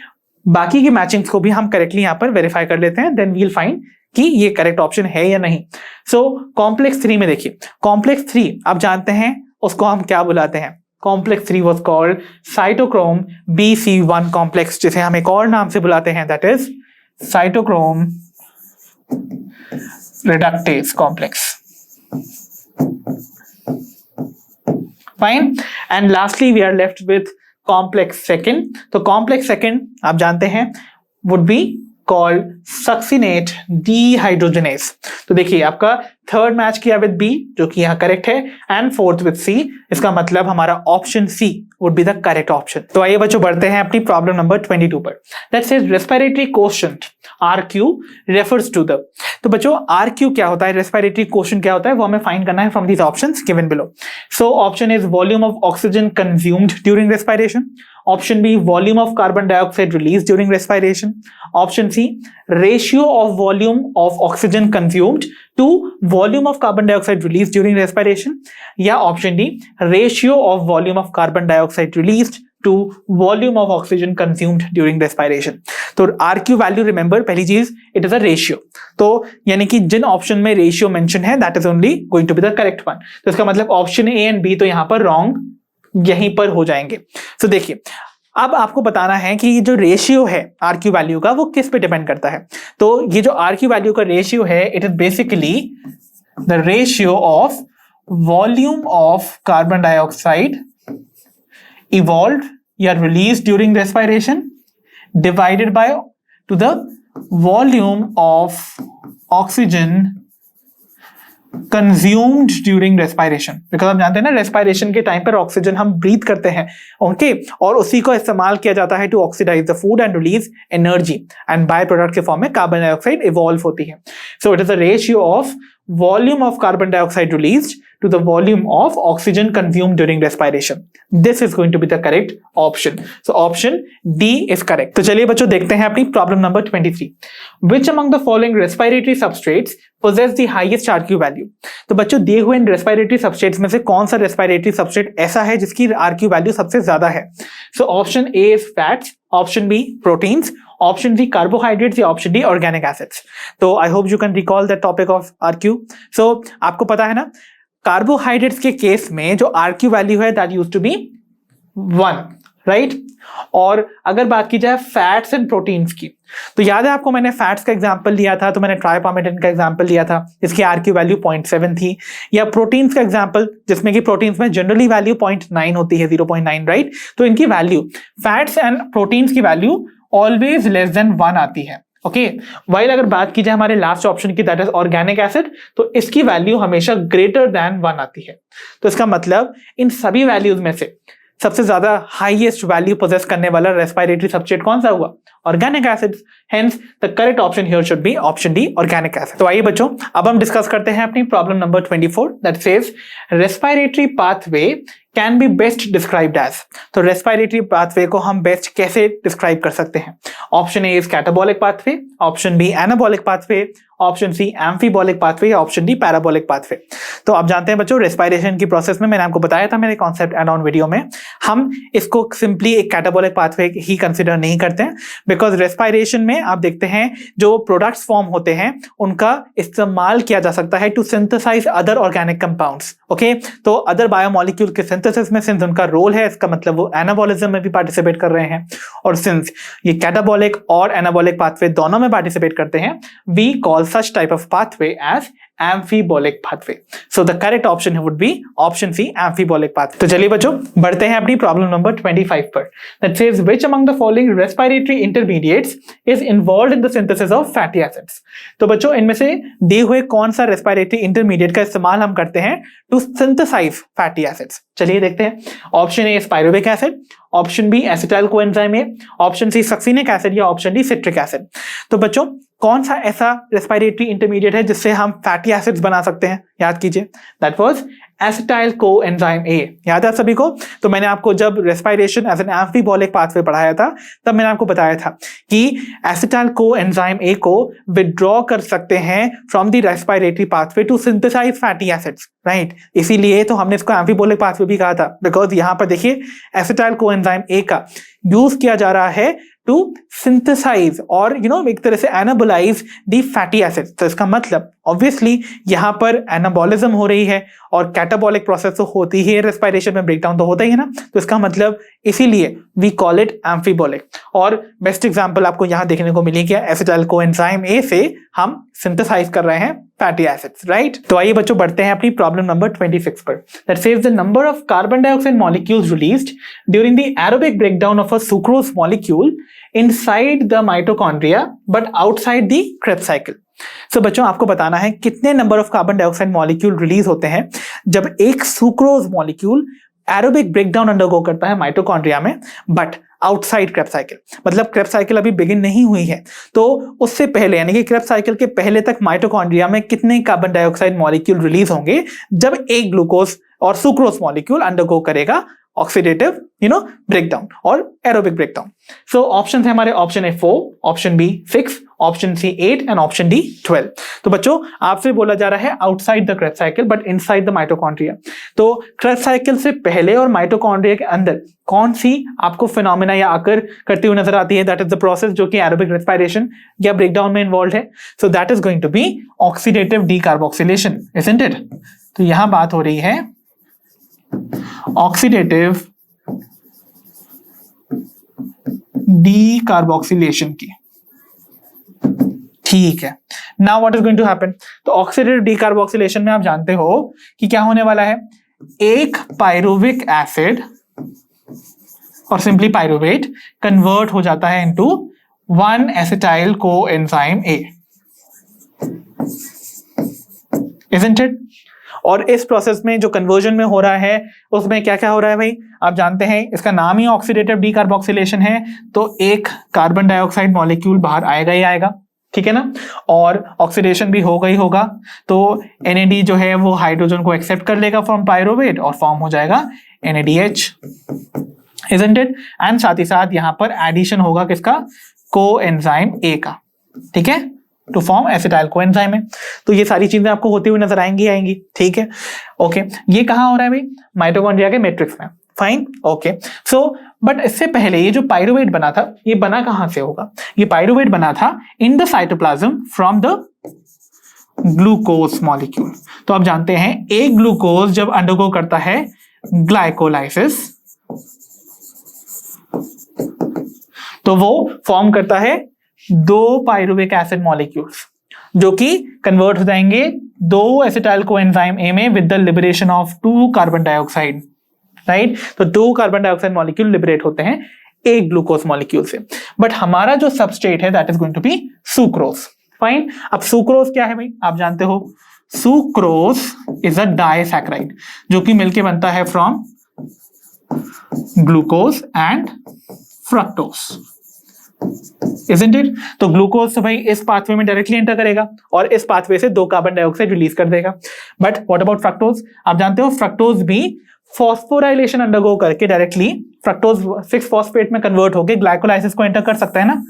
बाकी की मैचिंग्स को भी हम करेक्टली यहाँ पर वेरीफाई कर लेते हैं, देन वी विल फाइंड कि ये करेक्ट ऑप्शन है या नहीं। सो कॉम्प्लेक्स 3 में देखिए, कॉम्प्लेक्स 3 आप जानते हैं उसको हम क्या बुलाते हैं? Complex 3 was called cytochrome BC1 complex, जिसे हम एक और नाम से बुलाते हैं, that is cytochrome reductase complex, fine, and lastly we are left with complex 2। तो complex 2 आप जानते हैं would be called succinate dehydrogenase। तो देखिए आपका थर्ड मैच किया विद B, जो कि यहाँ करेक्ट है, एंड फोर्थ विद C। इसका मतलब हमारा option C would be the correct option. तो आइए बच्चों बढ़ते हैं अपनी प्रॉब्लम नंबर 22 पर। That says respiratory quotient RQ refers to the. तो बच्चों RQ क्या होता है, रेस्पिरेटरी कोशेंट क्या होता है, वो हमें फाइंड करना है from these options given below. So option is volume of oxygen consumed during respiration, option B volume of carbon dioxide release during respiration, option C ratio of volume of oxygen consumed to volume of carbon dioxide release during respiration, या option D ratio of volume of carbon dioxide released to volume of oxygen consumed during respiration. तो RQ value remember, पहली चीज it is a ratio, तो यानी कि जिन option में ratio mention है that is only going to be the correct one. तो इसका मतलब ऑप्शन A एंड B तो यहां पर रॉन्ग यहीं पर हो जाएंगे। तो देखिए अब आपको बताना है कि जो रेशियो है RQ वैल्यू का वो किस पे डिपेंड करता है। तो ये जो RQ वैल्यू का रेशियो है, it is basically the ratio of volume of carbon dioxide evolved या released during respiration divided by to the volume of oxygen consumed during respiration, because हम जानते हैं ना रेस्पिरेशन के टाइम पर ऑक्सीजन हम ब्रीथ करते हैं, ओके, और उसी को इस्तेमाल किया जाता है to oxidise the food and release energy, and by product के फॉर्म में कार्बन डाइऑक्साइड इवॉल्व होती है। So it is a ratio of volume of carbon dioxide released to the volume of oxygen consumed during respiration. This is going to be the correct option. So option D is correct. तो चलिए बच्चों देखते हैं अपनी problem number 23. Which among the following respiratory substrates possess the highest RQ value? तो बच्चों दिए हुए इन respiratory substrates में से कौन सा respiratory substrate ऐसा है जिसकी RQ value सबसे ज्यादा है? So option A is fats, option B proteins, option D carbohydrates या ऑप्शन डी ऑर्गेनिक एसिड्स। तो आई hope you can recall that topic of RQ। सो आपको पता है ना, कार्बोहाइड्रेट्स के केस में जो RQ वैल्यू है that used to be 1, right. और अगर बात की जाए फैट्स एंड प्रोटीन्स की, तो याद है आपको मैंने फैट्स का एग्जांपल लिया था, तो मैंने ट्राइपामेटाइन का एग्जांपल लिया था, इसकी RQ वैल्यू 0.7 थी। या प्रोटीन्स का एग्जांपल जिसमें कि प्रोटीन्स में जनरली वैल्यू 0.9 होती है, 0.9, राइट। तो इनकी वैल्यू फैट्स एंड प्रोटीन्स की वैल्यू ऑलवेज लेस देन 1 आती है, ओके। वाइल अगर बात की जाए हमारे लास्ट ऑप्शन की दैट इज ऑर्गेनिक एसिड, तो इसकी वैल्यू हमेशा ग्रेटर देन 1 आती है। तो इसका मतलब इन सभी वैल्यूज में से सबसे ज्यादा हाईएस्ट वैल्यू पोजेस करने वाला रेस्पिरेटरी सबस्ट्रेट कौन सा हुआ? Organic acids. Hence the correct option here should be option D, organic acid. तो आइए बच्चों अब हम डिस्कस करते हैं अपनी problem number 24 that says respiratory pathway can be best described as. तो रेस्पिरेटरी पाथवे को हम बेस्ट कैसे डिस्क्राइब कर सकते हैं? Option A is catabolic pathway, option B anabolic pathway, option C amphibolic pathway या ऑप्शन डी पैराबॉलिक पाथवे। तो आप जानते हैं बच्चों रेस्पिरेशन की प्रोसेस में मैंने आपको बताया था मेरे कॉन्सेप्ट एड ऑन वीडियो में, हम इसको सिंपली एक कैटाबॉलिक पाथवे ही कंसिडर नहीं करते हैं, बिकॉज रेस्पिरेशन में आप देखते हैं जो प्रोडक्ट्स फॉर्म होते हैं उनका इस्तेमाल किया जा सकता है to synthesise other organic compounds, okay. तो अदर बायोमोलिक्यूल के सिंथेसिस में सिंस उनका रोल है, इसका मतलब वो एनाबॉलिज्म में भी पार्टिसिपेट कर रहे हैं, और सिंस ये कैटाबॉलिक और एनाबॉलिक पाथवे दोनों में पार्टिसिपेट करते हैं, we call such type of pathway as amphibolic pathway. So the correct option would be option C, amphibolic pathway. तो चलिए बच्चों बढ़ते हैं अपनी प्रॉब्लम नंबर 25 पर। That says which among the following respiratory intermediates is involved in the synthesis of fatty acids? तो बच्चों इनमें से दिए हुए कौन सा respiratory intermediate का इस्तेमाल हम करते हैं to synthesize fatty acids? चलिए देखते हैं। Option A pyruvic acid, option B acetyl coenzyme A, option C succinic acid या ऑप्शन डी सिट्रिक एसिड। तो बच्चों कौन सा ऐसा रेस्पिरेटरी इंटरमीडिएट है जिससे हम फैटी एसिड्स बना सकते हैं? याद कीजिए, that was acetyl coenzyme A. याद है सभी को? तो मैंने आपको जब respiration as an amphibolic pathway पढ़ाया था तब मैंने आपको बताया था कि एसिटाइल कोएंजाइम ए को विड्रॉ कर सकते हैं from the respiratory pathway to synthesise fatty acids, right. इसीलिए तो हमने इसको एम्फीबॉलिक पाथवे भी कहा था, बिकॉज यहां पर देखिए एसिटाइल कोएंजाइम ए का यूज किया जा रहा है टू सिंथेसाइज और एक तरह से एनाबोलाइज दी फैटी एसिड्स। तो इसका मतलब ऑब्वियसली यहां पर एनाबॉलिज्म हो रही है और कैटाबॉलिक प्रोसेस तो होती ही है, रेस्पिरेशन में ब्रेकडाउन तो होता ही है ना। तो इसका मतलब इसीलिए वी कॉल इट एम्फीबॉलिक। और बेस्ट एग्जांपल आपको यहां देखने को मिली कि एसिटाइल कोएंजाइम ए से हम सिंथेसाइज कर रहे हैं फैटी एसिड्स, राइट। तो आइए बच्चों बढ़ते हैं अपनी प्रॉब्लम नंबर 26 पर। That says the number of carbon dioxide molecules released during the aerobic breakdown of a sucrose molecule inside the mitochondria but outside the Krebs cycle. So बच्चों आपको बताना है कितने number of carbon dioxide molecule release होते हैं जब एक sucrose molecule aerobic breakdown undergo करता है माइटोकॉन्ड्रिया में, बट आउटसाइड क्रेब्स साइकिल। मतलब क्रेब्स साइकिल अभी बिगिन नहीं हुई है, तो उससे पहले यानी कि क्रेब्स साइकिल के पहले तक माइटोकॉन्ड्रिया में कितने कार्बन डाइऑक्साइड मॉलिक्यूल रिलीज होंगे जब एक ग्लूकोज और सुक्रोज मॉलिक्यूल अंडरगो करेगा ऑक्सीडेटिव ब्रेकडाउन और एरोबिक ब्रेकडाउन। सो ऑप्शन है हमारे, option A 4, option B 6, option C 8 and option D 12। तो बच्चों आपसे बोला जा रहा है outside the Krebs cycle but inside the mitochondria. तो क्रेब्स साइकिल से पहले और माइटोकॉन्ड्रिया के अंदर कौन सी आपको फिनोमिना या आकर करती हुई नजर आती है? दैट इज द प्रोसेस जो कि एरोबिक रेस्पिरेशन या ब्रेकडाउन में इन्वॉल्व है। So that is going to be oxidative decarboxylation, isn't it? तो यहां बात हो रही है ऑक्सीडेटिव डी कार्बोक्सिलेशन की। ठीक है, now what is going to happen? तो ऑक्सीडेटिव डीकार्बोक्सिलेशन में आप जानते हो कि क्या होने वाला है, एक पायरुविक एसिड और सिंपली पायरुवेट कन्वर्ट हो जाता है into 1 acetyl coenzyme A, isn't it? और इस प्रोसेस में जो कन्वर्जन में हो रहा है उसमें क्या क्या हो रहा है भाई, आप जानते हैं इसका नाम ही ऑक्सीडेटिव डीकार्बोक्सिलेशन है, तो एक कार्बन डाइऑक्साइड मॉलिक्यूल बाहर आएगा ही आएगा, ठीक है ना, और ऑक्सीडेशन भी होगा ही होगा, तो NAD जो है वो हाइड्रोजन को एक्सेप्ट कर लेगा फ्रॉम पायरुवेट और फॉर्म हो जाएगा NADH, इजंट इट? एंड साथ ही साथ यहां पर एडिशन होगा किसका, कोएंजाइम ए का, ठीक है, टू फॉर्म एसिटाइल कोएंजाइम है। तो ये सारी चीजें आपको होती हुई नजर आएंगी, ठीक है, ओके। ये कहां हो रहा है भाई, माइटोकॉन्ड्रिया के मैट्रिक्स में, फाइन, ओके। सो बट इससे पहले ये जो पायरुवेट बना था, ये बना कहां से होगा, ये पायरुवेट बना था in the cytoplasm from the glucose molecule. तो आप जानते हैं एक ग्लूकोज जब अंडरगो करता है ग्लाइकोलाइसिस तो वो फॉर्म करता है 2 पायरुविक एसिड मॉलिक्यूल्स जो कि कन्वर्ट हो जाएंगे 2 एसिटाइल कोएंजाइम ए में with the liberation of 2 carbon dioxide, right? तो 2 कार्बन डाइऑक्साइड मॉलिक्यूल लिबरेट होते हैं एक ग्लूकोज मॉलिक्यूल से। बट हमारा जो सबस्ट्रेट है that is going to be sucrose, fine. अब सुक्रोज क्या है भाई, आप जानते हो सुक्रोज इज अ डाइसैकेराइड जो कि मिलके बनता है from glucose and fructose, isn't it? तो ग्लूकोज तो भाई इस पाथवे में डायरेक्टली एंटर करेगा और इस पाथवे से 2 कार्बन डाइऑक्साइड रिलीज कर देगा। बट व्हाट अबाउट फ्रक्टोज, आप जानते हो फ्रक्टोज भी फॉस्फोराइलेशन अंडरगो करके डायरेक्टली फ्रक्टोज 6 फॉस्फेट में कन्वर्ट होकर ग्लाइकोलाइसिस को एंटर कर सकता है ना,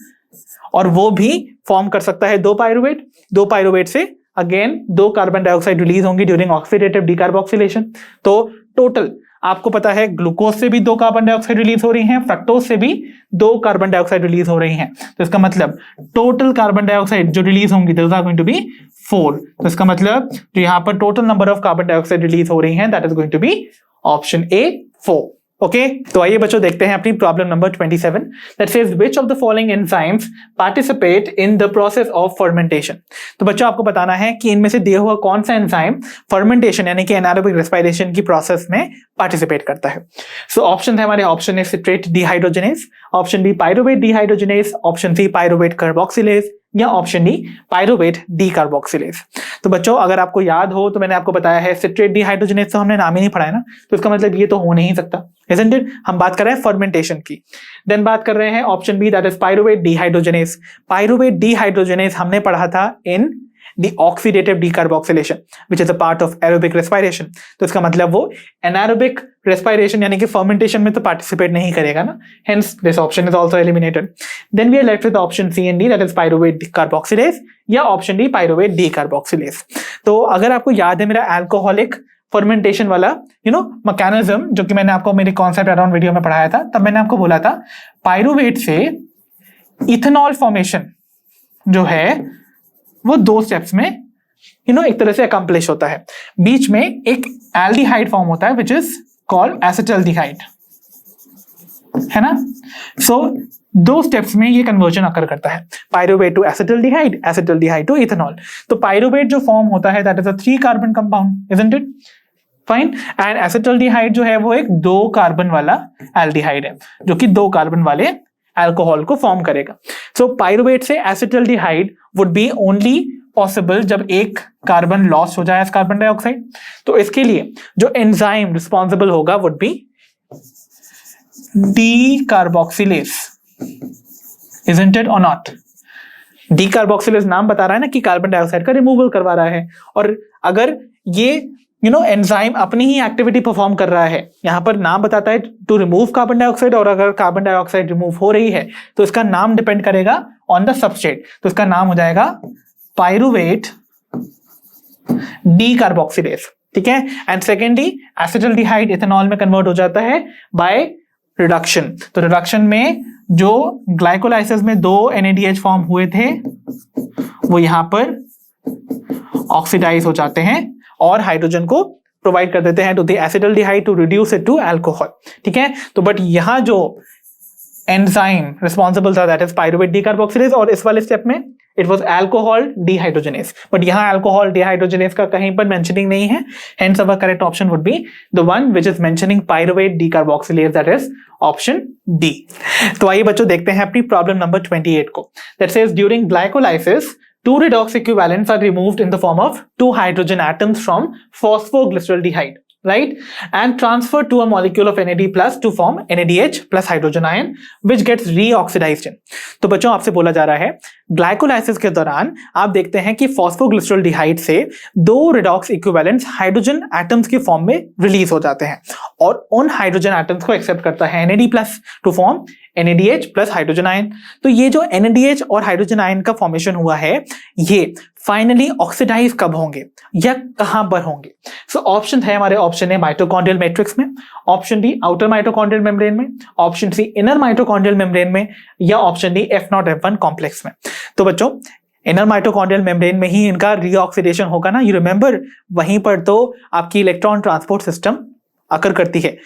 और वो भी फॉर्म कर सकता है 2 पायरुवेट। 2 पायरुवेट से अगेन 2 कार्बन डाइऑक्साइड रिलीज होंगी ड्यूरिंग ऑक्सीडेटिव डीकार्बोक्सिलेशन। तो टोटल आपको पता है ग्लूकोज से भी 2 कार्बन डाइऑक्साइड रिलीज हो रही हैं, फ्रक्टोज से भी 2 कार्बन डाइऑक्साइड रिलीज हो रही हैं। तो इसका मतलब टोटल कार्बन डाइऑक्साइड जो रिलीज होंगी those are going to be 4। तो इसका मतलब जो यहां पर total number of carbon dioxide release हो रही हैं that is going to be option A 4। Okay, तो आइए बच्चों देखते हैं अपनी problem number 27 that says which of the following enzymes participate in the process of fermentation. तो बच्चों आपको बताना है कि इनमें से दिया हुआ कौन सा एंजाइम फर्मेंटेशन यानी कि एनारोबिक रेस्पिरेशन की प्रोसेस में पार्टिसिपेट करता है। सो ऑप्शन है हमारे, option A citrate dehydrogenase, option B pyruvate dehydrogenase, option C pyruvate carboxylase या ऑप्शन डी पायरुवेट डीकार्बोक्सिलेज। तो बच्चों अगर आपको याद हो तो मैंने आपको बताया है सिट्रेट डिहाइड्रोजनेज तो हमने नाम ही नहीं पढ़ा है ना, तो इसका मतलब ये तो हो नहीं सकता, isn't it? हम बात कर रहे हैं फर्मेंटेशन की। देन बात कर रहे हैं option B that is pyruvate dehydrogenase. Pyruvate dehydrogenase हमने पढ़ा था इन the oxidative decarboxylation which is a part of aerobic respiration। तो इसका मतलब वो anaerobic respiration यानी कि fermentation में तो participate नहीं करेगा ना, hence this option is also eliminated। Then we are left with option C and D that is pyruvate carboxylase या option D pyruvate decarboxylase। तो अगर आपको याद है मेरा alcoholic फर्मेंटेशन वाला मैकेनिज्म जो कि मैंने आपको मेरी कॉन्सेप्ट अराउंड वीडियो में पढ़ाया था, तब मैंने आपको बोला था पायरुवेट से इथेनॉल फॉर्मेशन जो है वो 2 स्टेप्स में एक तरह से अकम्प्लिश होता है। बीच में एक एल्डिहाइड फॉर्म होता है विच इज कॉल्ड एसिटल्डिहाइड, है ना। सो 2 स्टेप्स में ये कन्वर्जन अकर करता है, pyruvate to acetaldehyde, acetaldehyde to ethanol. तो पायरुवेट जो फॉर्म होता है that is a 3 carbon compound, isn't it? Fine. And acetaldehyde जो है वो एक 2 कार्बन वाला एल्डिहाइड है जो कि 2 कार्बन वाले अल्कोहल को फॉर्म करेगा। सो पायरुवेट से acetaldehyde would be only possible जब एक कार्बन लॉस हो जाए कार्बन डाइऑक्साइड। तो इसके लिए जो एंजाइम रिस्पॉन्सिबल होगा would B decarboxylase, isn't it और नॉट? डीकार्बोक्सिलेज नाम बता रहा है ना कि कार्बन डाइऑक्साइड का रिमूवल करवा रहा है, और अगर ये एंजाइम अपनी ही एक्टिविटी परफॉर्म कर रहा है, यहां पर नाम बताता है टू रिमूव कार्बन डाइऑक्साइड, और अगर कार्बन डाइऑक्साइड रिमूव हो रही है तो इसका नाम डिपेंड करेगा ऑन द सबस्ट्रेट। तो इसका नाम हो जाएगा पायरुवेट डीकार्बोक्सिलेज, ठीक है। एंड सेकेंडली एसिटल्डिहाइड इथेनॉल में कन्वर्ट हो जाता है बाय रिडक्शन। तो रिडक्शन में जो ग्लाइकोलाइसिस में 2 NADH फॉर्म हुए थे वो यहां पर ऑक्सीडाइज हो जाते हैं और हाइड्रोजन को प्रोवाइड कर देते हैं to the acetaldehyde to reduce it to alcohol, ठीक है। तो बट यहां जो एंजाइम रिस्पॉन्सिबल था, दैट इज पायरुवेट डीकार्बोक्सिलेज, और इस वाले स्टेप में it was alcohol dehydrogenase, but यहाँ अल्कोहल डिहाइड्रोजनेज का कहीं पर मेंशनिंग नहीं है, hence our correct option would be the one which is mentioning pyruvate decarboxylase, that is option D. तो आइए बच्चों देखते हैं अपनी प्रॉब्लम नंबर 28 को, that says during glycolysis two redox equivalents are removed in the form of two hydrogen atoms from phosphoglyceraldehyde, right, and transferred to a molecule of NAD plus to form NADH plus hydrogen ion which gets reoxidized in। तो बच्चों आपसे बोला जा रहा है glycolysis के दौरान आप देखते हैं कि फॉस्फोग्लिसरॉल्डिहाइड से दो रिडॉक्स इक्विवेलेंट्स हाइड्रोजन एटम्स के फॉर्म में रिलीज हो जाते हैं और उन हाइड्रोजन एटम्स को एक्सेप्ट करता है NAD plus two form NADH plus hydrogen ion. तो ये जो NADH और हाइड्रोजन आयन का फॉर्मेशन हुआ है ये फाइनली ऑक्सीडाइज कब होंगे या कहां पर होंगे? सो ऑप्शन है हमारे, ऑप्शन ए माइटोकॉन्ड्रियल मैट्रिक्स में, option B outer mitochondrial membrane में, option C inner mitochondrial membrane में, या option D F0 F1 complex में। तो बच्चों इनर माइटोकॉन्ड्रियल मेम्ब्रेन में ही इनका रीऑक्सीडेशन होगा ना, यू रिमेंबर, वहीं पर तो आपकी इलेक्ट्रॉन ट्रांसपोर्ट सिस्टम अकर करती है।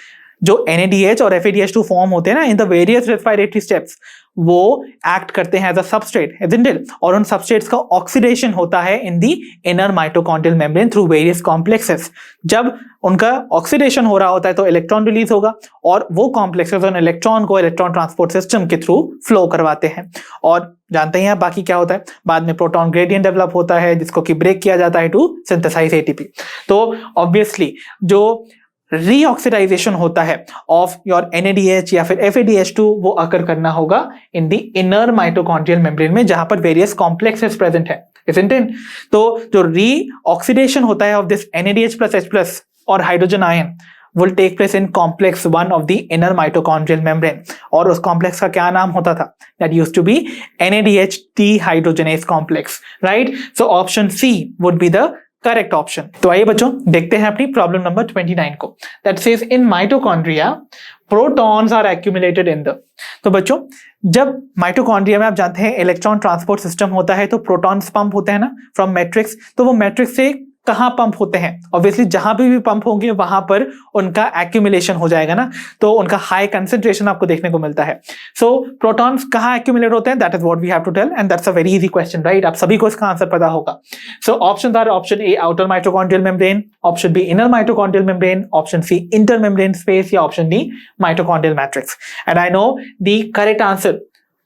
जो NADH और FADH2 फॉर्म होते हैं ना in the various respiratory steps, वो एक्ट करते हैं as a substrate, isn't it, और उन सबस्ट्रेट्स का ऑक्सीडेशन होता है in the inner mitochondrial membrane through various complexes. जब उनका ऑक्सीडेशन हो रहा होता है तो इलेक्ट्रॉन रिलीज होगा और वो कॉम्प्लेक्सेस उन इलेक्ट्रॉन को इलेक्ट्रॉन ट्रांसपोर्ट सिस्टम के थ्रू फ्लो करवाते हैं। और जानते हैं बाकी क्या होता है, बाद में प्रोटॉन ग्रेडियंट डेवलप होता है जिसको कि ब्रेक किया जाता है टू सिंथेसाइज ATP। तो ऑब्वियसली जो रीऑक्सीडाइजेशन होता है ऑफ योर NADH या फिर FADH2 वो अकर करना होगा इन दी इनर माइटोकॉन्ड्रियल मेम्ब्रेन में जहां पर वेरियस कॉम्प्लेक्सेस प्रेजेंट है, isn't it? तो जो रीऑक्सीडेशन होता है of this NADH plus H+ और hydrogen ion will take place in complex 1 of the inner mitochondrial membrane, और उस कॉम्प्लेक्स का क्या नाम होता था? That used to be NADH dehydrogenase complex, right? So option C would be the correct option. तो आइए बच्चों देखते हैं अपनी प्रॉब्लम नंबर 29 को, that says in mitochondria protons are accumulated in the. तो बच्चों जब माइटोकॉन्ड्रिया में आप जानते हैं इलेक्ट्रॉन ट्रांसपोर्ट सिस्टम होता है तो प्रोटॉन्स पंप होते हैं ना फ्रॉम मैट्रिक्स, तो वो मैट्रिक्स से कहां पंप होते हैं? ऑब्वियसली जहां भी पंप होंगे वहां पर उनका एक्यूमुलेशन हो जाएगा ना, तो उनका हाई कंसेंट्रेशन आपको देखने को मिलता है। सो प्रोटॉन्स कहां एक्यूमुलेट होते हैं, that is what we have to tell, and that's a very easy question, right? आप सभी को इसका आंसर पता होगा। So options are option A outer mitochondrial membrane, option B inner mitochondrial membrane, option C inter membrane space, या option D mitochondrial matrix. And I know the correct answer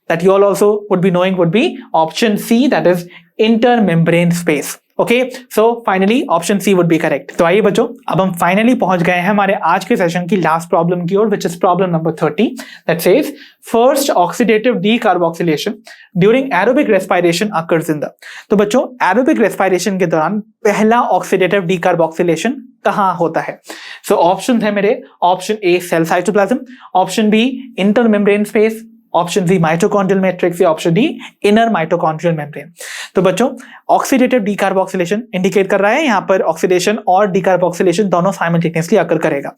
that you all also would be knowing would be option C, that is intermembrane space. Okay, so finally option C would be correct. तो आइए बच्चों अब हम finally पहुंच गए हैं हमारे आज के सेशन की लास्ट प्रॉब्लम की ओर, which is problem number 30 that says first oxidative decarboxylation during aerobic respiration occurs in the। तो बच्चों एरोबिक रेस्पिरेशन के दौरान पहला ऑक्सीडेटिव डीकार्बोक्सिलेशन कहां होता है? सो ऑप्शन है मेरे, option A cell cytoplasm, option B intermembrane space, option C mitochondrial matrix, या option D inner mitochondrial membrane. तो बच्चों ऑक्सीडेटिव डीकार्बोक्सिलेशन इंडिकेट कर रहा है यहां पर ऑक्सीडेशन और डीकार्बोक्सिलेशन दोनों साइमल्टेनियसली अकर करेगा।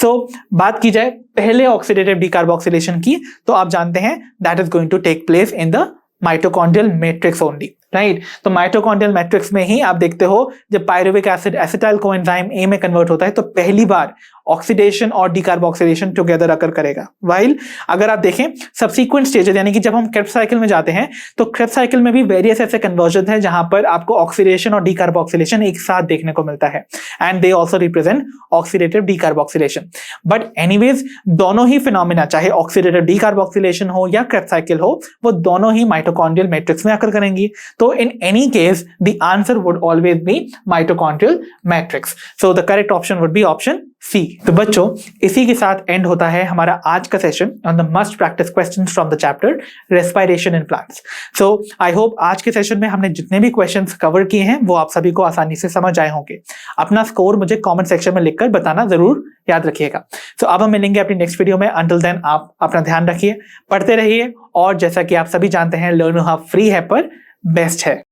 सो बात की जाए पहले ऑक्सीडेटिव डीकार्बोक्सिलेशन की, तो आप जानते हैं that is going to take place in the mitochondrial matrix only, right? तो माइटोकॉन्ड्रियल मैट्रिक्स में ही आप देखते हो जब pyruvic acid acetyl coenzyme A में कन्वर्ट होता है तो पहली बार ऑक्सीडेशन और डीकार्बोक्सिलेशन टुगेदर अकर करेगा। वाइल अगर आप देखें सब्सीक्वेंट स्टेजेस, यानी कि जब हम क्रेब्स साइकिल में जाते हैं तो क्रेब्स साइकिल में भी वेरियस ऐसे कन्वर्जन है जहां पर आपको ऑक्सीडेशन और डीकार्बोक्सिलेशन एक साथ देखने को मिलता है, and they also represent oxidative decarboxylation. But anyways दोनों ही फिनोमिना, चाहे ऑक्सीडेटिव डीकार्बोक्सिलेशन हो या क्रेब्स साइकिल हो, वो दोनों ही माइटोकॉन्ड्रियल मैट्रिक्स में अकर करेंगी। तो in any case the answer would always be mitochondrial matrix, so the correct option would be option C। तो बच्चों इसी के साथ एंड होता है हमारा आज का session on the must practice questions from the chapter respiration in plants. So I hope आज के सेशन में हमने जितने भी क्वेश्चंस कवर किए हैं वो आप सभी को आसानी से समझ आए होंगे। अपना स्कोर मुझे कमेंट सेक्शन में लिखकर बताना जरूर याद रखिएगा। सो अब हम मिलेंगे अपनी नेक्स्ट वीडियो में। अंटिल देन आप अपना ध्यान रखिए, पढ़ते रहिए, और जैसा कि आप सभी जानते हैं लर्न हब फ्री है पर बेस्ट है।